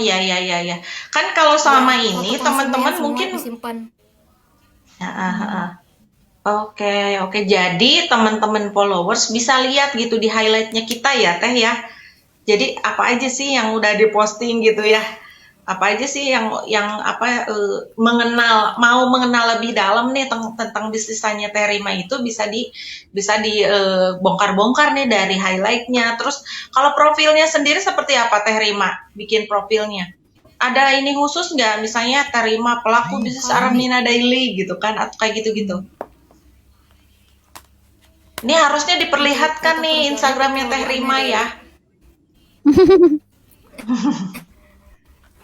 Ya. Kan kalau selama ini teman-teman mungkin simpan. Oke. Jadi teman-teman followers bisa lihat gitu di highlightnya kita ya Teh ya. Jadi apa aja sih yang udah diposting gitu ya? Apa aja sih yang mau mengenal lebih dalam nih tentang bisnisnya Teh Rima itu bisa dibongkar-bongkar nih dari highlightnya. Terus kalau profilnya sendiri seperti apa Teh Rima bikin profilnya? Ada ini khusus nggak? Misalnya Teh Rima pelaku bisnis Armina Daily gitu kan, atau kayak gitu-gitu? Ini harusnya diperlihatkan nih Instagramnya Teh Rima ya.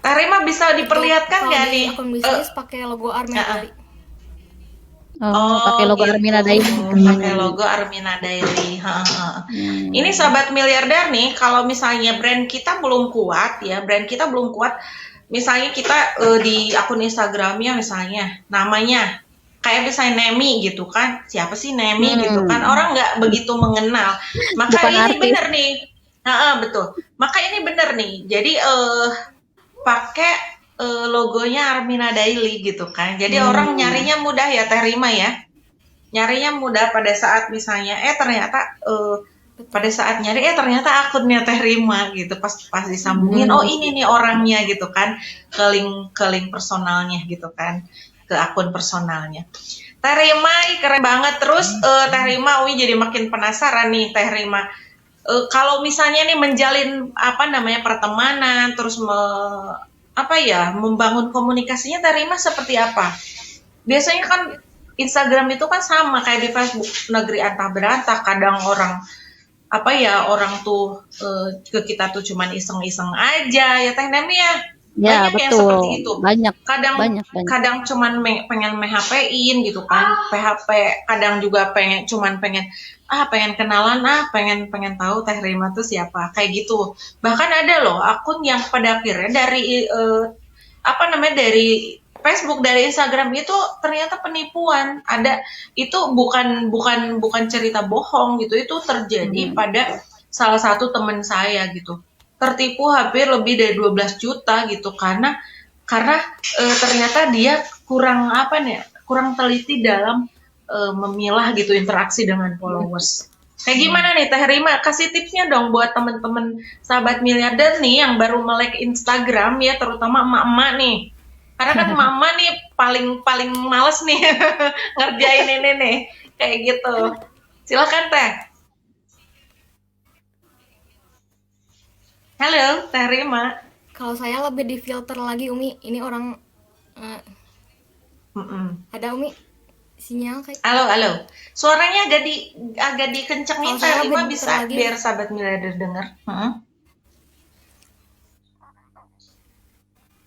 Teh Rima bisa diperlihatkan nggak nih? Akun bisnis pakai logo Armina Daily. Pakai logo gitu. Armina Daily. Pakai logo Armina Daily. Ini sahabat miliarder nih, kalau misalnya brand kita belum kuat, misalnya kita di akun Instagramnya misalnya namanya kayak misalnya Nemi gitu kan, siapa sih Nemi gitu kan, orang nggak begitu mengenal. Maka Bukan ini artis. bener nih, betul. Maka ini bener nih, jadi pakai logonya Armina Daily gitu kan. Jadi orang nyarinya mudah ya Teh Rima ya. Nyarinya mudah pada saat misalnya ternyata pada saat nyari ternyata akunnya Teh Rima gitu. Pas disambungin oh ini nih orangnya gitu kan. Ke link personalnya gitu kan. Ke akun personalnya. Teh Rima keren banget. Terus Teh Rima Uwi jadi makin penasaran nih Teh Rima. Kalau misalnya nih menjalin pertemanan terus membangun komunikasinya Teh Rima seperti apa? Biasanya kan Instagram itu kan sama kayak di Facebook, negeri antah berantah. Kadang orang tuh ke kita tuh cuman iseng-iseng aja ya Teh Nemi ya. Ya, banyak betul. yang seperti itu. Banyak. Kadang cuman pengen PHP-in gitu kan. PHP, kadang juga pengen kenalan, pengen tahu Teh Rima tuh siapa, kayak gitu. Bahkan ada loh akun yang pada akhirnya dari dari Facebook, dari Instagram itu ternyata penipuan. Ada itu bukan cerita bohong gitu. Itu terjadi pada salah satu teman saya gitu. Tertipu hampir lebih dari 12 juta gitu karena ternyata dia kurang teliti dalam memilah gitu interaksi dengan followers. Kayak gimana nih Teh Rima? Kasih tipsnya dong buat teman-teman sahabat miliarder nih yang baru melek Instagram ya, terutama emak-emak nih. Karena kan emak-emak nih paling males nih ngerjain ini nih kayak gitu. Silakan Teh. Halo, Teh Rima. Kalau saya lebih di filter lagi Umi. Ini orang ada Umi sinyal kayak. Halo. Suaranya agak dikencengin Teh Rima bisa lagi. biar sahabat miliarder dengar.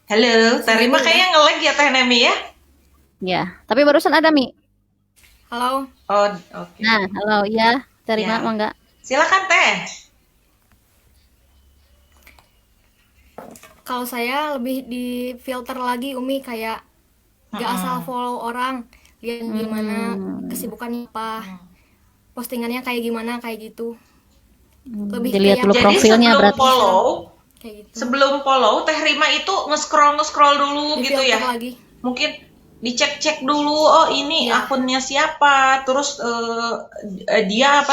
Halo, Teh Rima kayaknya nge-lag ya Teh Nemi ya? Ya, tapi barusan ada Mi. Halo. Oh, oke. Nah, halo ya, Teh Rima mangga. Silakan Teh. Kalau saya lebih di filter lagi Umi, kayak gak asal follow orang, lihat gimana kesibukannya apa, postingannya kayak gimana kayak gitu. Lebih dilihat dulu jadi profilnya berarti. Kayak gitu. Sebelum follow Teh Rima itu nge-scroll dulu Di gitu ya. lagi. Mungkin dicek dulu, oh ini akunnya siapa, terus dia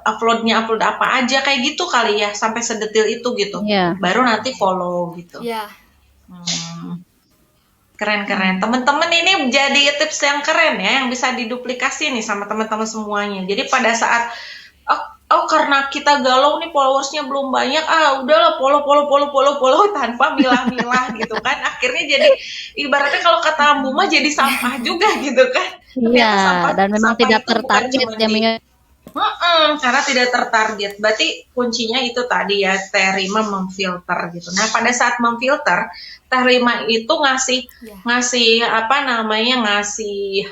upload apa aja kayak gitu kali ya, sampai sedetil itu gitu. Baru nanti follow gitu. Keren. Teman-teman ini jadi tips yang keren ya, yang bisa diduplikasi nih sama teman-teman semuanya. Jadi pada saat oh karena kita galau nih followersnya belum banyak, udahlah follow tanpa milah-milah gitu kan. Akhirnya jadi ibaratnya kalau kata Ambu mah jadi sampah juga gitu kan. Iya, Ternyata dan memang sampah tidak itu bukan tertarget cuma ya, di Mi. karena tidak tertarget. Berarti kuncinya itu tadi ya, Teh Rima memfilter gitu. Nah, pada saat memfilter, Teh Rima itu ngasih Ya. ngasih apa namanya, ngasih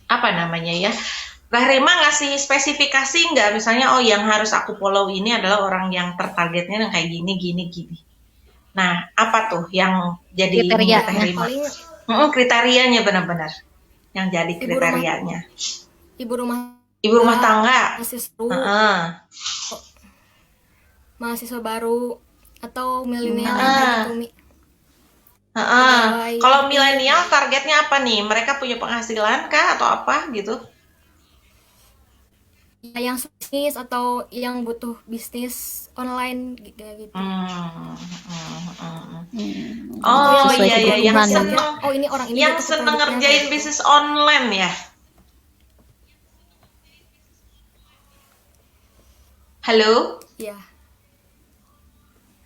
apa namanya ya? Teh Rima ngasih spesifikasi nggak? Misalnya, oh yang harus aku follow ini adalah orang yang tertargetnya yang kayak gini, gini, gini. Nah, apa tuh yang jadi ini Kriteria. Teh Ya, Rima? paling Kriterianya benar-benar. Yang jadi ibu rumah kriterianya. ibu rumah Ibu rumah tangga. mahasiswa mahasiswa baru atau milenial yang kayak gitu, Mi. Pegawai. Kalau milenial targetnya apa nih? Mereka punya penghasilan kah atau apa gitu? Ya, yang bisnis atau yang butuh bisnis online kayak gitu. Oh Sesuai iya ya, yang kebutuhan. seneng, Oh, ini orang ini yang butuh seneng produknya ngerjain kayak gitu. bisnis online ya. Halo, Ya,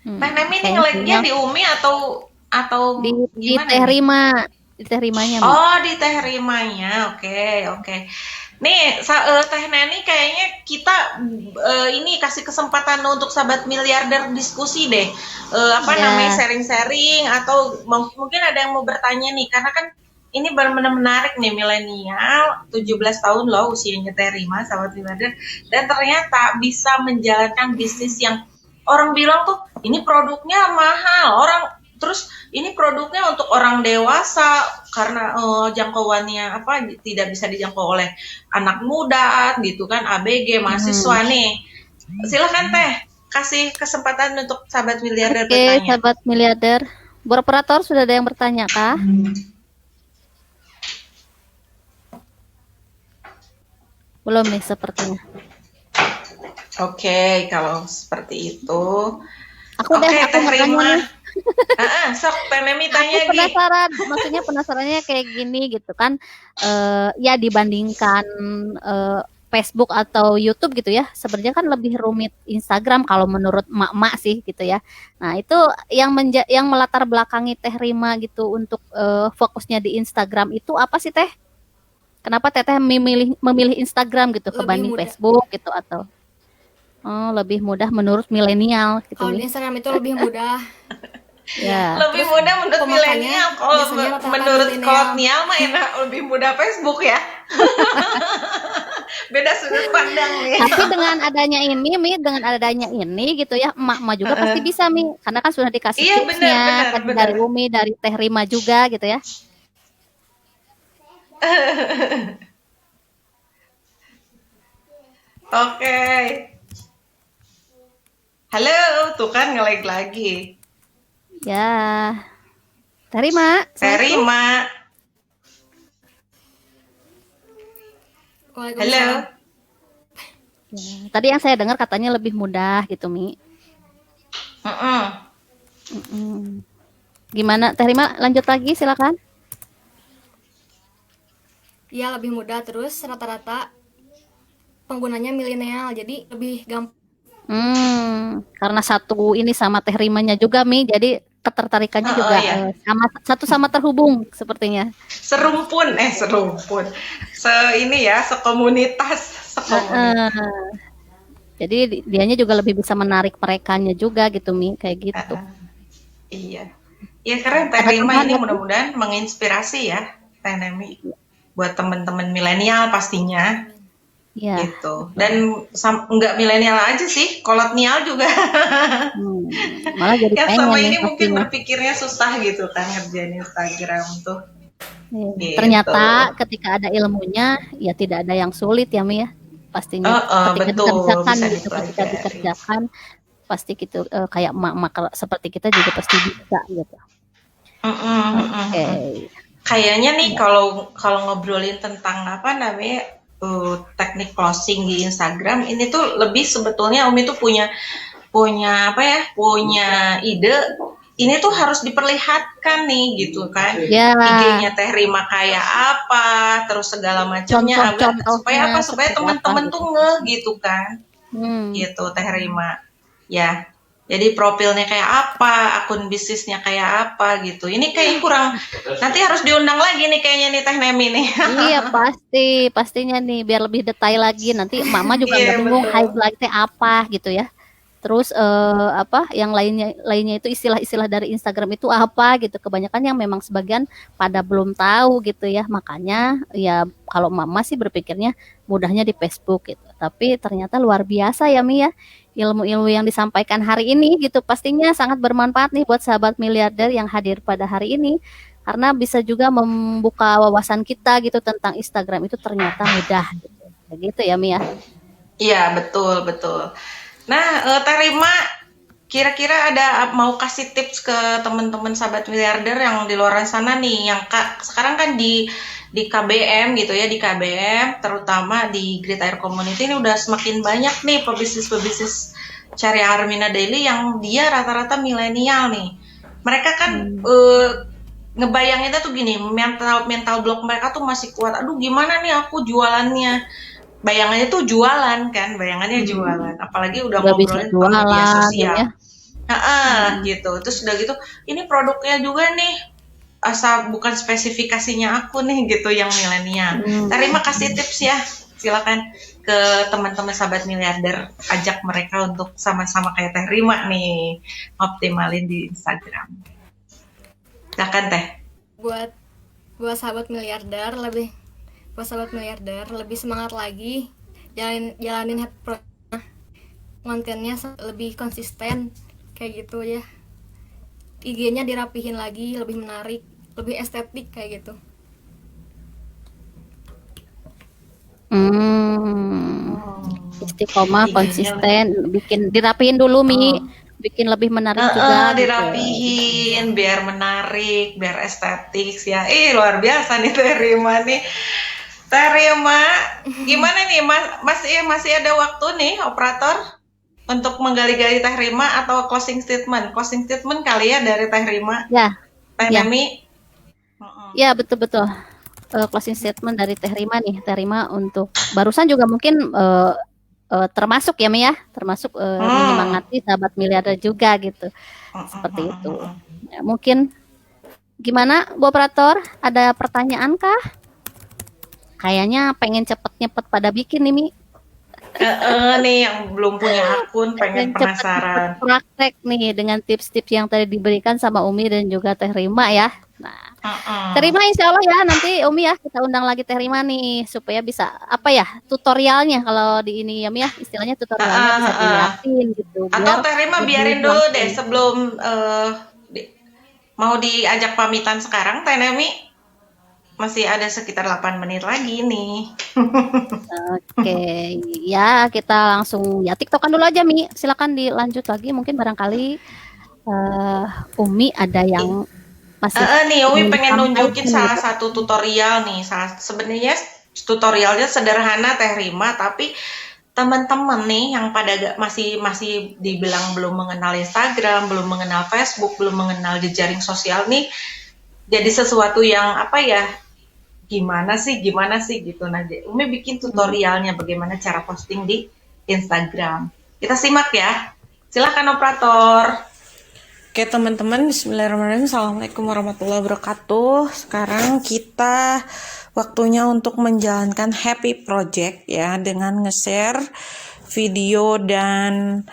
Teh Nemi ini Kayak nge-lag-nya sinyal di Umi atau di gimana Teh nih? Rima, di Teh Rimanya, Mi. Oh, di Teh Rimanya. Oke. Nih, Teh Neni kayaknya kita ini kasih kesempatan untuk sahabat miliarder diskusi deh. Apa Ya. namanya, sharing-sharing atau mungkin ada yang mau bertanya nih, karena kan ini benar-benar menarik nih, milenial 17 tahun loh usianya Teh Rima, sahabat miliarder, dan ternyata bisa menjalankan bisnis yang orang bilang tuh ini produknya mahal, terus ini produknya untuk orang dewasa karena jangkauannya tidak bisa dijangkau oleh anak muda gitu kan, ABG mahasiswa nih. Silakan Teh, kasih kesempatan untuk sahabat miliarder Oke, bertanya. sahabat miliarder. Bu operator, sudah ada yang bertanya kah? Belum nih sepertinya. Oke, kalau seperti itu. Aku Oke, aku Teh mau tanya Rima. nih. Sok Teh Nemi Aku tanya Gi. penasaran, maksudnya penasarannya kayak gini gitu kan. Ya dibandingkan Facebook atau YouTube gitu ya, sebenarnya kan lebih rumit Instagram kalau menurut mak-mak sih gitu ya. Nah itu yang melatar belakangi Teh Rima gitu untuk fokusnya di Instagram itu apa sih Teh? Kenapa Teteh memilih Instagram gitu Lebih kebanding mudah. Facebook gitu atau lebih mudah menurut milenial gitu Kalau di nih? Instagram itu lebih mudah. Ya. Lebih mudah menurut pemakaiannya milenial. Kalau biasanya rata-rata menurut milenial. kolonial mah enak lebih mudah Facebook ya. Beda sudut pandang nih. Tapi dengan adanya ini gitu ya, emak-emak juga pasti bisa Mi, karena kan sudah dikasih Iya, tipsnya benar. dari Umi, dari Teh Rima juga gitu ya. Oke. Halo, tuh kan nge-lag lagi. Ya. Teh Rima, Teh Rima. Halo. Waalaikumsalam. ya. Tadi yang saya dengar katanya lebih mudah gitu Mi. Gimana Teh Rima, lanjut lagi silakan. Ya, lebih mudah, terus rata-rata penggunanya milenial, jadi lebih gampang. Karena satu ini sama Teh Rimanya juga Mi, jadi ketertarikannya juga iya. sama terhubung sepertinya. Serumpun. Sekomunitas. Jadi dianya juga lebih bisa menarik merekanya juga gitu Mi, kayak gitu. Iya. Ya keren Teh Rima ini mudah-mudahan menginspirasi ya Teh Nemi buat teman-teman milenial pastinya. Iya. Gitu. Dan nggak milenial aja sih, kolotnial juga. Malah jadi yang pengen sama nih ini mungkin pastinya. berpikirnya susah gitu kan ngerjain Instagram tuh. Gitu. Ternyata ketika ada ilmunya ya tidak ada yang sulit ya Mi ya, pastinya. Ketika betul, dikerjakan bisa gitu, ketika dikerjakan pasti gitu, kayak emak-emak seperti kita juga pasti bisa gitu. Oke. Kayaknya nih kalau ngobrolin tentang apa namanya teknik closing di Instagram ini tuh lebih sebetulnya Umi tuh punya ide ini tuh harus diperlihatkan nih gitu kan. Ya, IG-nya Teh Rima kayak apa, terus segala macamnya agar supaya contoh-contohnya apa? Supaya seperti apa teman-teman gitu. tuh ngeh gitu kan. Hmm. Gitu Teh Rima. Ya. Jadi profilnya kayak apa, akun bisnisnya kayak apa gitu. Ini kayak kurang, nanti harus diundang lagi nih kayaknya nih Teh Nemi nih. Iya pastinya nih biar lebih detail lagi nanti mama juga nggak Iya bingung betul. highlightnya apa gitu ya. Terus apa yang lainnya itu istilah-istilah dari Instagram itu apa gitu. Kebanyakan yang memang sebagian pada belum tahu gitu ya. Makanya ya kalau mama sih berpikirnya mudahnya di Facebook gitu. Tapi ternyata luar biasa ya Mi ya. Ilmu-ilmu yang disampaikan hari ini gitu pastinya sangat bermanfaat nih buat sahabat miliarder yang hadir pada hari ini. Karena bisa juga membuka wawasan kita gitu tentang Instagram itu ternyata mudah gitu. Begitu ya Mi ya. Iya betul betul. Nah, Teh Rima, kira-kira ada mau kasih tips ke teman-teman sahabat miliarder yang di luar sana nih, yang sekarang kan di KBM gitu ya, di KBM, terutama di Great Air Community ini udah semakin banyak nih pebisnis Cari Armina Daily yang dia rata-rata milenial nih. Mereka kan ngebayanginnya tuh gini, mental block mereka tuh masih kuat. Aduh, gimana nih aku jualannya? Bayangannya tuh jualan kan, bayangannya jualan. Apalagi udah bisa ngobrolin tentang media jualan sosial. ya. Gitu. Terus udah gitu, ini produknya juga nih, asal bukan spesifikasinya aku nih gitu yang milenial. Terima kasih tips ya. Silakan ke teman-teman sahabat miliarder, ajak mereka untuk sama-sama kayak Teh Rima nih, optimalin di Instagram. Silakan Teh. Buat sahabat miliarder lebih semangat lagi, jalanin kontennya lebih konsisten kayak gitu ya. IG-nya dirapihin lagi, lebih menarik, lebih estetik kayak gitu. Istiqomah, konsisten, bikin dirapihin dulu Mi, bikin lebih menarik juga. Dirapihin, biar menarik, biar estetik ya. Luar biasa nih Teh Rima nih. Teh Rima, gimana nih masih ada waktu nih operator untuk menggali-gali Teh Rima atau closing statement? Closing statement kali ya dari Teh Rima. Ya. Teh Nemi. Ya betul-betul. Closing statement dari Teh Rima nih. Teh Rima untuk barusan juga mungkin termasuk ya Mi ya, termasuk menyemangati sahabat miliarder juga gitu. Seperti itu. Ya, mungkin gimana Bu Operator? Ada pertanyaan kah? Kayaknya pengen cepet-cepet pada bikin nih Mi. Nih yang belum punya akun pengen penasaran. Praktek nih dengan tips-tips yang tadi diberikan sama Umi dan juga Teh Rima ya. Nah, Teh Rima insya Allah ya nanti Umi ya kita undang lagi Teh Rima nih supaya bisa apa ya tutorialnya kalau di ini ya Mi ya istilahnya tutorialnya bisa dilihatin gitu. Atau Teh Rima biarin dulu deh sebelum mau diajak pamitan sekarang Teh Nemi. Masih ada sekitar 8 menit lagi nih. Oke, ya kita langsung ya TikTokan dulu aja Mi. Silakan dilanjut lagi mungkin barangkali Umi ada yang masih nih Umi pengen nunjukin salah satu tutorial nih. Sebenarnya tutorialnya sederhana Teh Rima, tapi teman-teman nih yang pada masih dibilang belum mengenal Instagram, belum mengenal Facebook, belum mengenal jejaring sosial nih, jadi sesuatu yang apa ya? Gimana sih gitu. Nah, Umi bikin tutorialnya bagaimana cara posting di Instagram. Kita simak ya. Silakan operator. Oke teman-teman, bismillahirrahmanirrahim. Assalamualaikum warahmatullahi wabarakatuh. Sekarang kita waktunya untuk menjalankan happy project ya, dengan nge-share video dan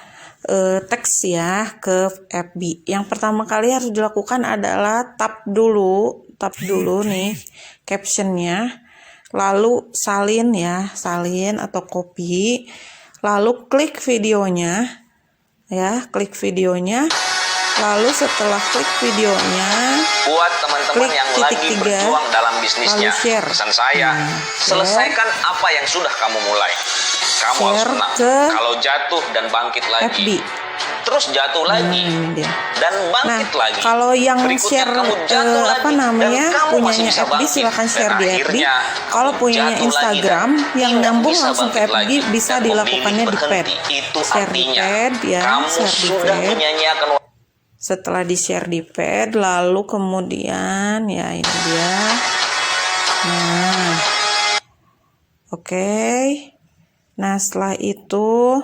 teks ya ke FB. Yang pertama kali harus dilakukan adalah tap dulu nih captionnya, lalu salin atau copy, lalu klik videonya, lalu setelah klik videonya, buat teman-teman yang lagi berjuang dalam bisnisnya, pesan saya, selesaikan apa yang sudah kamu mulai. Kamu harus menang. Kalau jatuh dan bangkit lagi, terus jatuh lagi dan bangkit lagi. Kalau yang share punyanya FB silahkan share di FB. Kalau punyanya Instagram yang nyambung langsung ke FB bisa dilakukannya di pad. Itu share di artinya pad ya, kamu share di sudah pad. menyanyiakan Setelah di-share di pad, lalu kemudian ya ini dia. Nah, oke. Nah, setelah itu,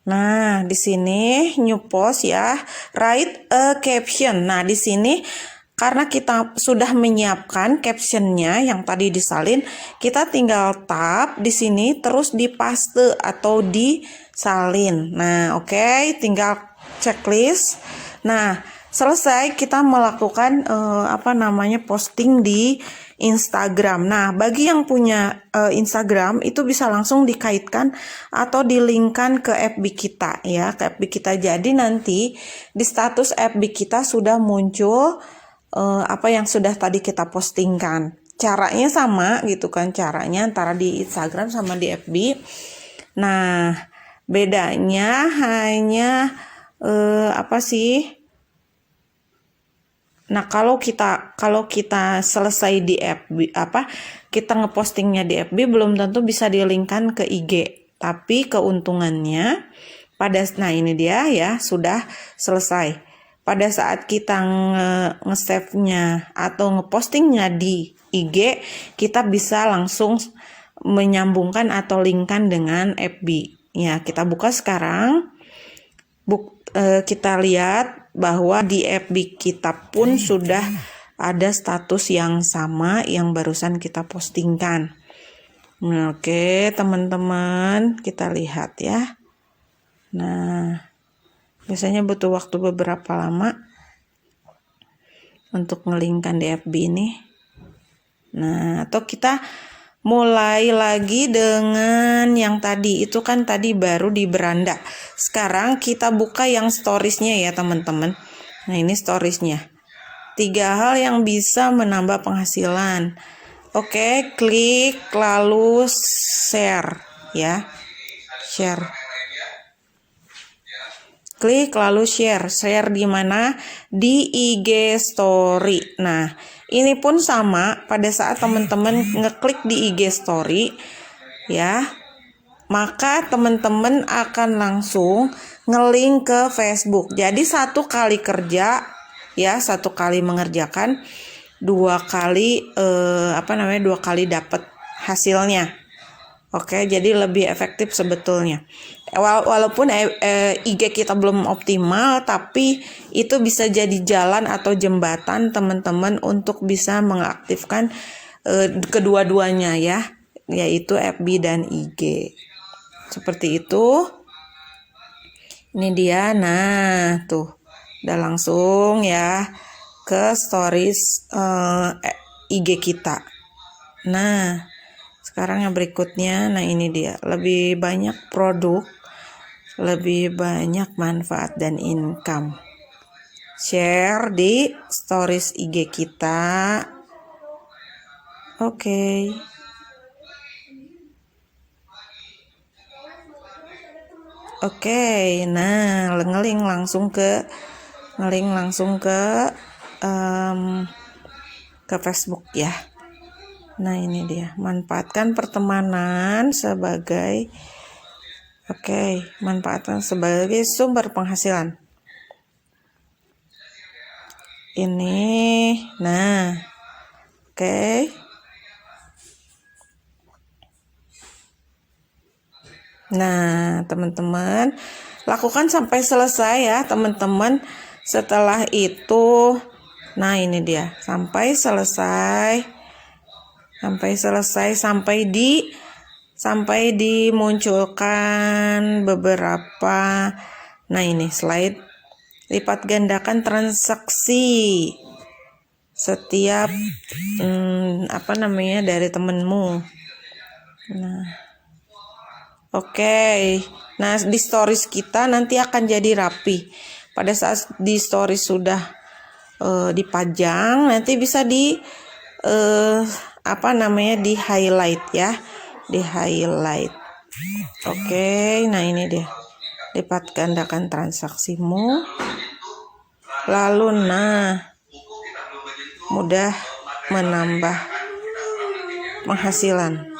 nah di sini new post ya, write a caption. Nah, di sini karena kita sudah menyiapkan captionnya yang tadi disalin, kita tinggal tab di sini terus dipaste atau disalin. Nah, oke, tinggal checklist. Nah, selesai kita melakukan posting di Instagram. Nah, bagi yang punya Instagram itu bisa langsung dikaitkan atau dilinkkan ke FB kita ya, ke FB kita. Jadi nanti di status FB kita sudah muncul apa yang sudah tadi kita postingkan. Caranya sama gitu kan, caranya antara di Instagram sama di FB. Nah, bedanya hanya Nah, kalau kita selesai di FB kita ngepostingnya di FB belum tentu bisa dilinkkan ke IG. Tapi keuntungannya nah ini dia ya, sudah selesai. Pada saat kita nge-save-nya atau ngepostingnya di IG, kita bisa langsung menyambungkan atau linkkan dengan FB. Ya, kita buka sekarang. Kita lihat bahwa di FB kita pun sudah ada status yang sama yang barusan kita postingkan. Oke, teman-teman, kita lihat ya. Nah, biasanya butuh waktu beberapa lama untuk ngelingkan di FB ini. Nah, atau kita mulai lagi dengan yang tadi, itu kan tadi baru di beranda. Sekarang kita buka yang storiesnya ya teman-teman. Nah, ini storiesnya. 3 hal yang bisa menambah penghasilan. Oke, klik lalu share ya. Share. Klik lalu share. Share di mana? Di IG story. Nah, ini pun sama pada saat teman-teman ngeklik di IG story ya, maka teman-teman akan langsung ngelink ke Facebook. Jadi 1 kali kerja ya, 1 kali mengerjakan, 2 kali 2 kali dapat hasilnya. Oke, jadi lebih efektif sebetulnya. Walaupun IG kita belum optimal, tapi itu bisa jadi jalan atau jembatan teman-teman untuk bisa mengaktifkan kedua-duanya ya, yaitu FB dan IG. Seperti itu. Ini dia. Nah, tuh udah langsung ya ke stories IG kita. Nah, sekarang yang berikutnya, nah ini dia, lebih banyak produk, lebih banyak manfaat dan income. Share di stories IG kita. Oke. Nah ngelink langsung ke Facebook ya. Nah, ini dia, manfaatkan pertemanan sebagai manfaatkan sebagai sumber penghasilan. Ini, nah, Nah, teman-teman, lakukan sampai selesai ya, teman-teman. Setelah itu, nah ini dia, sampai dimunculkan beberapa, nah ini slide, lipat gandakan transaksi setiap dari temenmu. Nah, nah di stories kita nanti akan jadi rapi. Pada saat di stories sudah dipajang, nanti bisa di highlight ya, di highlight. Nah ini dia, lipat gandakan transaksimu, lalu mudah menambah penghasilan.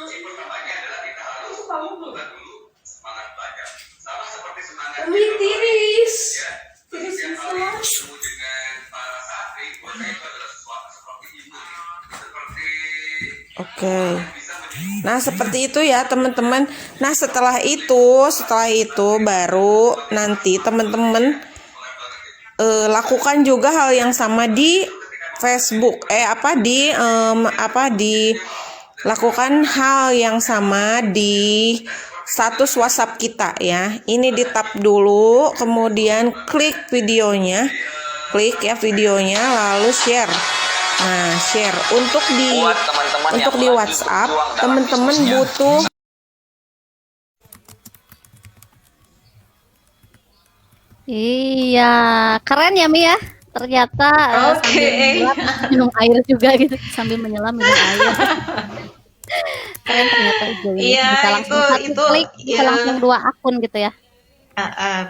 Oke. Nah, seperti itu ya, teman-teman. Nah, setelah itu baru nanti teman-teman lakukan juga hal yang sama di Facebook. Lakukan hal yang sama di status WhatsApp kita ya. Ini di tap dulu, kemudian klik videonya, lalu share. Nah, share untuk di WhatsApp, teman-teman butuh. Iya, keren ya Mi ya. Ternyata sambil minum air juga gitu, sambil menyelam minum air. Keren ternyata itu. Iya, bisa langsung satu klik, bisa langsung 2 akun gitu ya.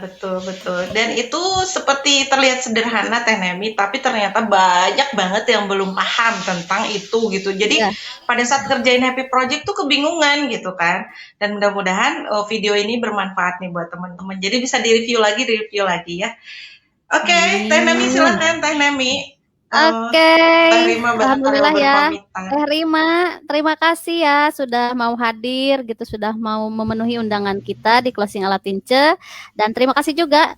Betul. Dan itu seperti terlihat sederhana Teh Nemi, tapi ternyata banyak banget yang belum paham tentang itu gitu. Jadi pada saat kerjain Happy Project tuh kebingungan gitu kan. Dan mudah-mudahan video ini bermanfaat nih buat teman-teman. Jadi bisa direview lagi ya. Oke, Teh Nemi silakan Teh Nemi. Oke, alhamdulillah ya. Teh Rima, terima kasih ya sudah mau hadir gitu, sudah mau memenuhi undangan kita di Closing Ala Tince. Dan terima kasih juga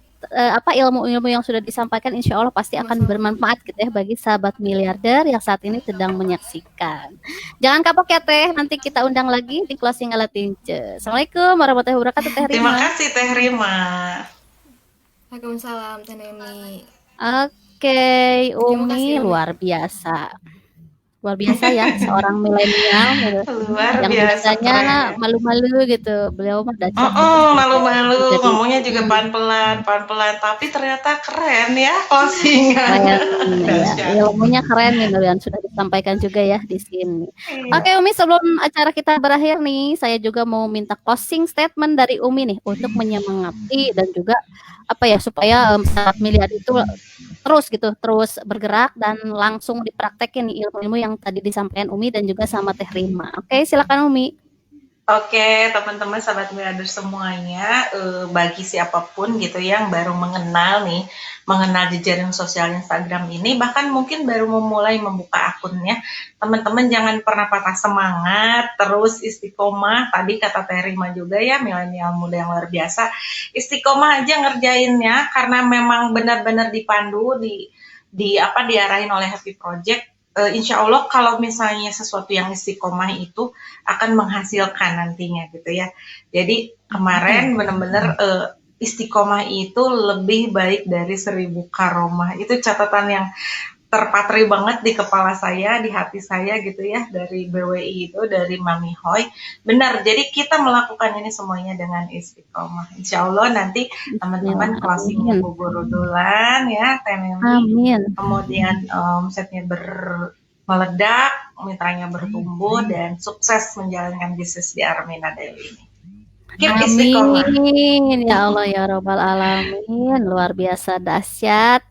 ilmu-ilmu yang sudah disampaikan, insya Allah pasti akan bermanfaat gitu ya bagi sahabat miliarder yang saat ini sedang menyaksikan. Jangan kapok ya Teh, nanti kita undang lagi di Closing Ala Tince. Assalamualaikum warahmatullahi wabarakatuh Teh Rima. Terima kasih Teh Rima. Waalaikumsalam Teh Nemi. Oke, Umi luar biasa ya, seorang milenial gitu, yang biasanya malu-malu gitu, beliau mah malu-malu, ngomongnya juga pelan-pelan, tapi ternyata keren ya closingan. Ilmunya keren nih, yang sudah disampaikan juga ya di sini. Oke Umi, sebelum acara kita berakhir nih, saya juga mau minta closing statement dari Umi nih untuk menyemangati dan juga supaya sahabat miliar itu terus bergerak dan langsung dipraktekin nih ilmu-ilmu yang tadi disampaikan Umi dan juga sama Teh Rima. Oke, silakan Umi. Oke, teman-teman sahabat miliarder semuanya, bagi siapapun gitu yang baru mengenal jejaring sosial Instagram ini, bahkan mungkin baru memulai membuka akunnya, teman-teman jangan pernah patah semangat, terus istiqomah. Tadi kata Teh Rima juga ya, milenial muda yang luar biasa, istiqomah aja ngerjainnya karena memang benar-benar dipandu, diarahin oleh Happy Project. Insya Allah kalau misalnya sesuatu yang istiqomah itu akan menghasilkan nantinya gitu ya. Jadi kemarin benar-benar istiqomah itu lebih baik dari 1000 karomah. Itu catatan yang terpatri banget di kepala saya, di hati saya gitu ya, dari BWI itu, dari Mami Hoy. Benar, jadi kita melakukan ini semuanya dengan istiqomah. Insya Allah nanti teman-teman closingnya gugur duluan ya, Amin. Kemudian omsetnya meledak, mitranya bertumbuh, dan sukses menjalankan bisnis di Armina Daily ini. Amin, ya Allah ya Robbal Alamin, luar biasa dahsyat.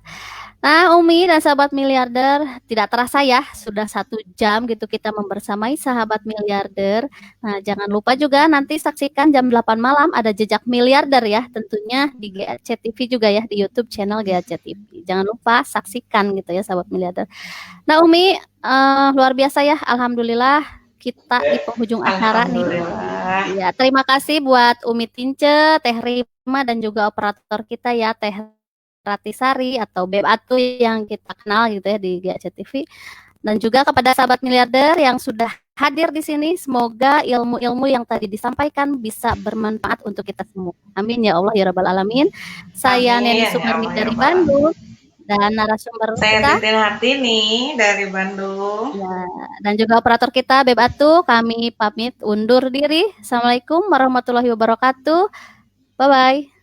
Nah Umi dan sahabat miliarder, tidak terasa ya sudah 1 jam gitu kita membersamai sahabat miliarder. Nah jangan lupa juga nanti saksikan jam 8 malam ada Jejak Miliarder ya, tentunya di GAC TV juga ya, di YouTube channel GAC TV. Jangan lupa saksikan gitu ya sahabat miliarder. Nah Umi, luar biasa ya, alhamdulillah kita di penghujung acara nih. Ya, terima kasih buat Umi Tince, Teh Rima dan juga operator kita ya, Teh Ratisari atau Beb Atu yang kita kenal gitu ya di GAC TV, dan juga kepada sahabat miliarder yang sudah hadir di sini. Semoga ilmu-ilmu yang tadi disampaikan bisa bermanfaat untuk kita semua. Amin ya Allah ya Rabbal Alamin. Saya Neni Sumarni dari Bandung dan narasumber saya Titin Hartini dari Bandung. Ya, dan juga operator kita Beb Atu. Kami pamit undur diri. Assalamualaikum warahmatullahi wabarakatuh. Bye bye.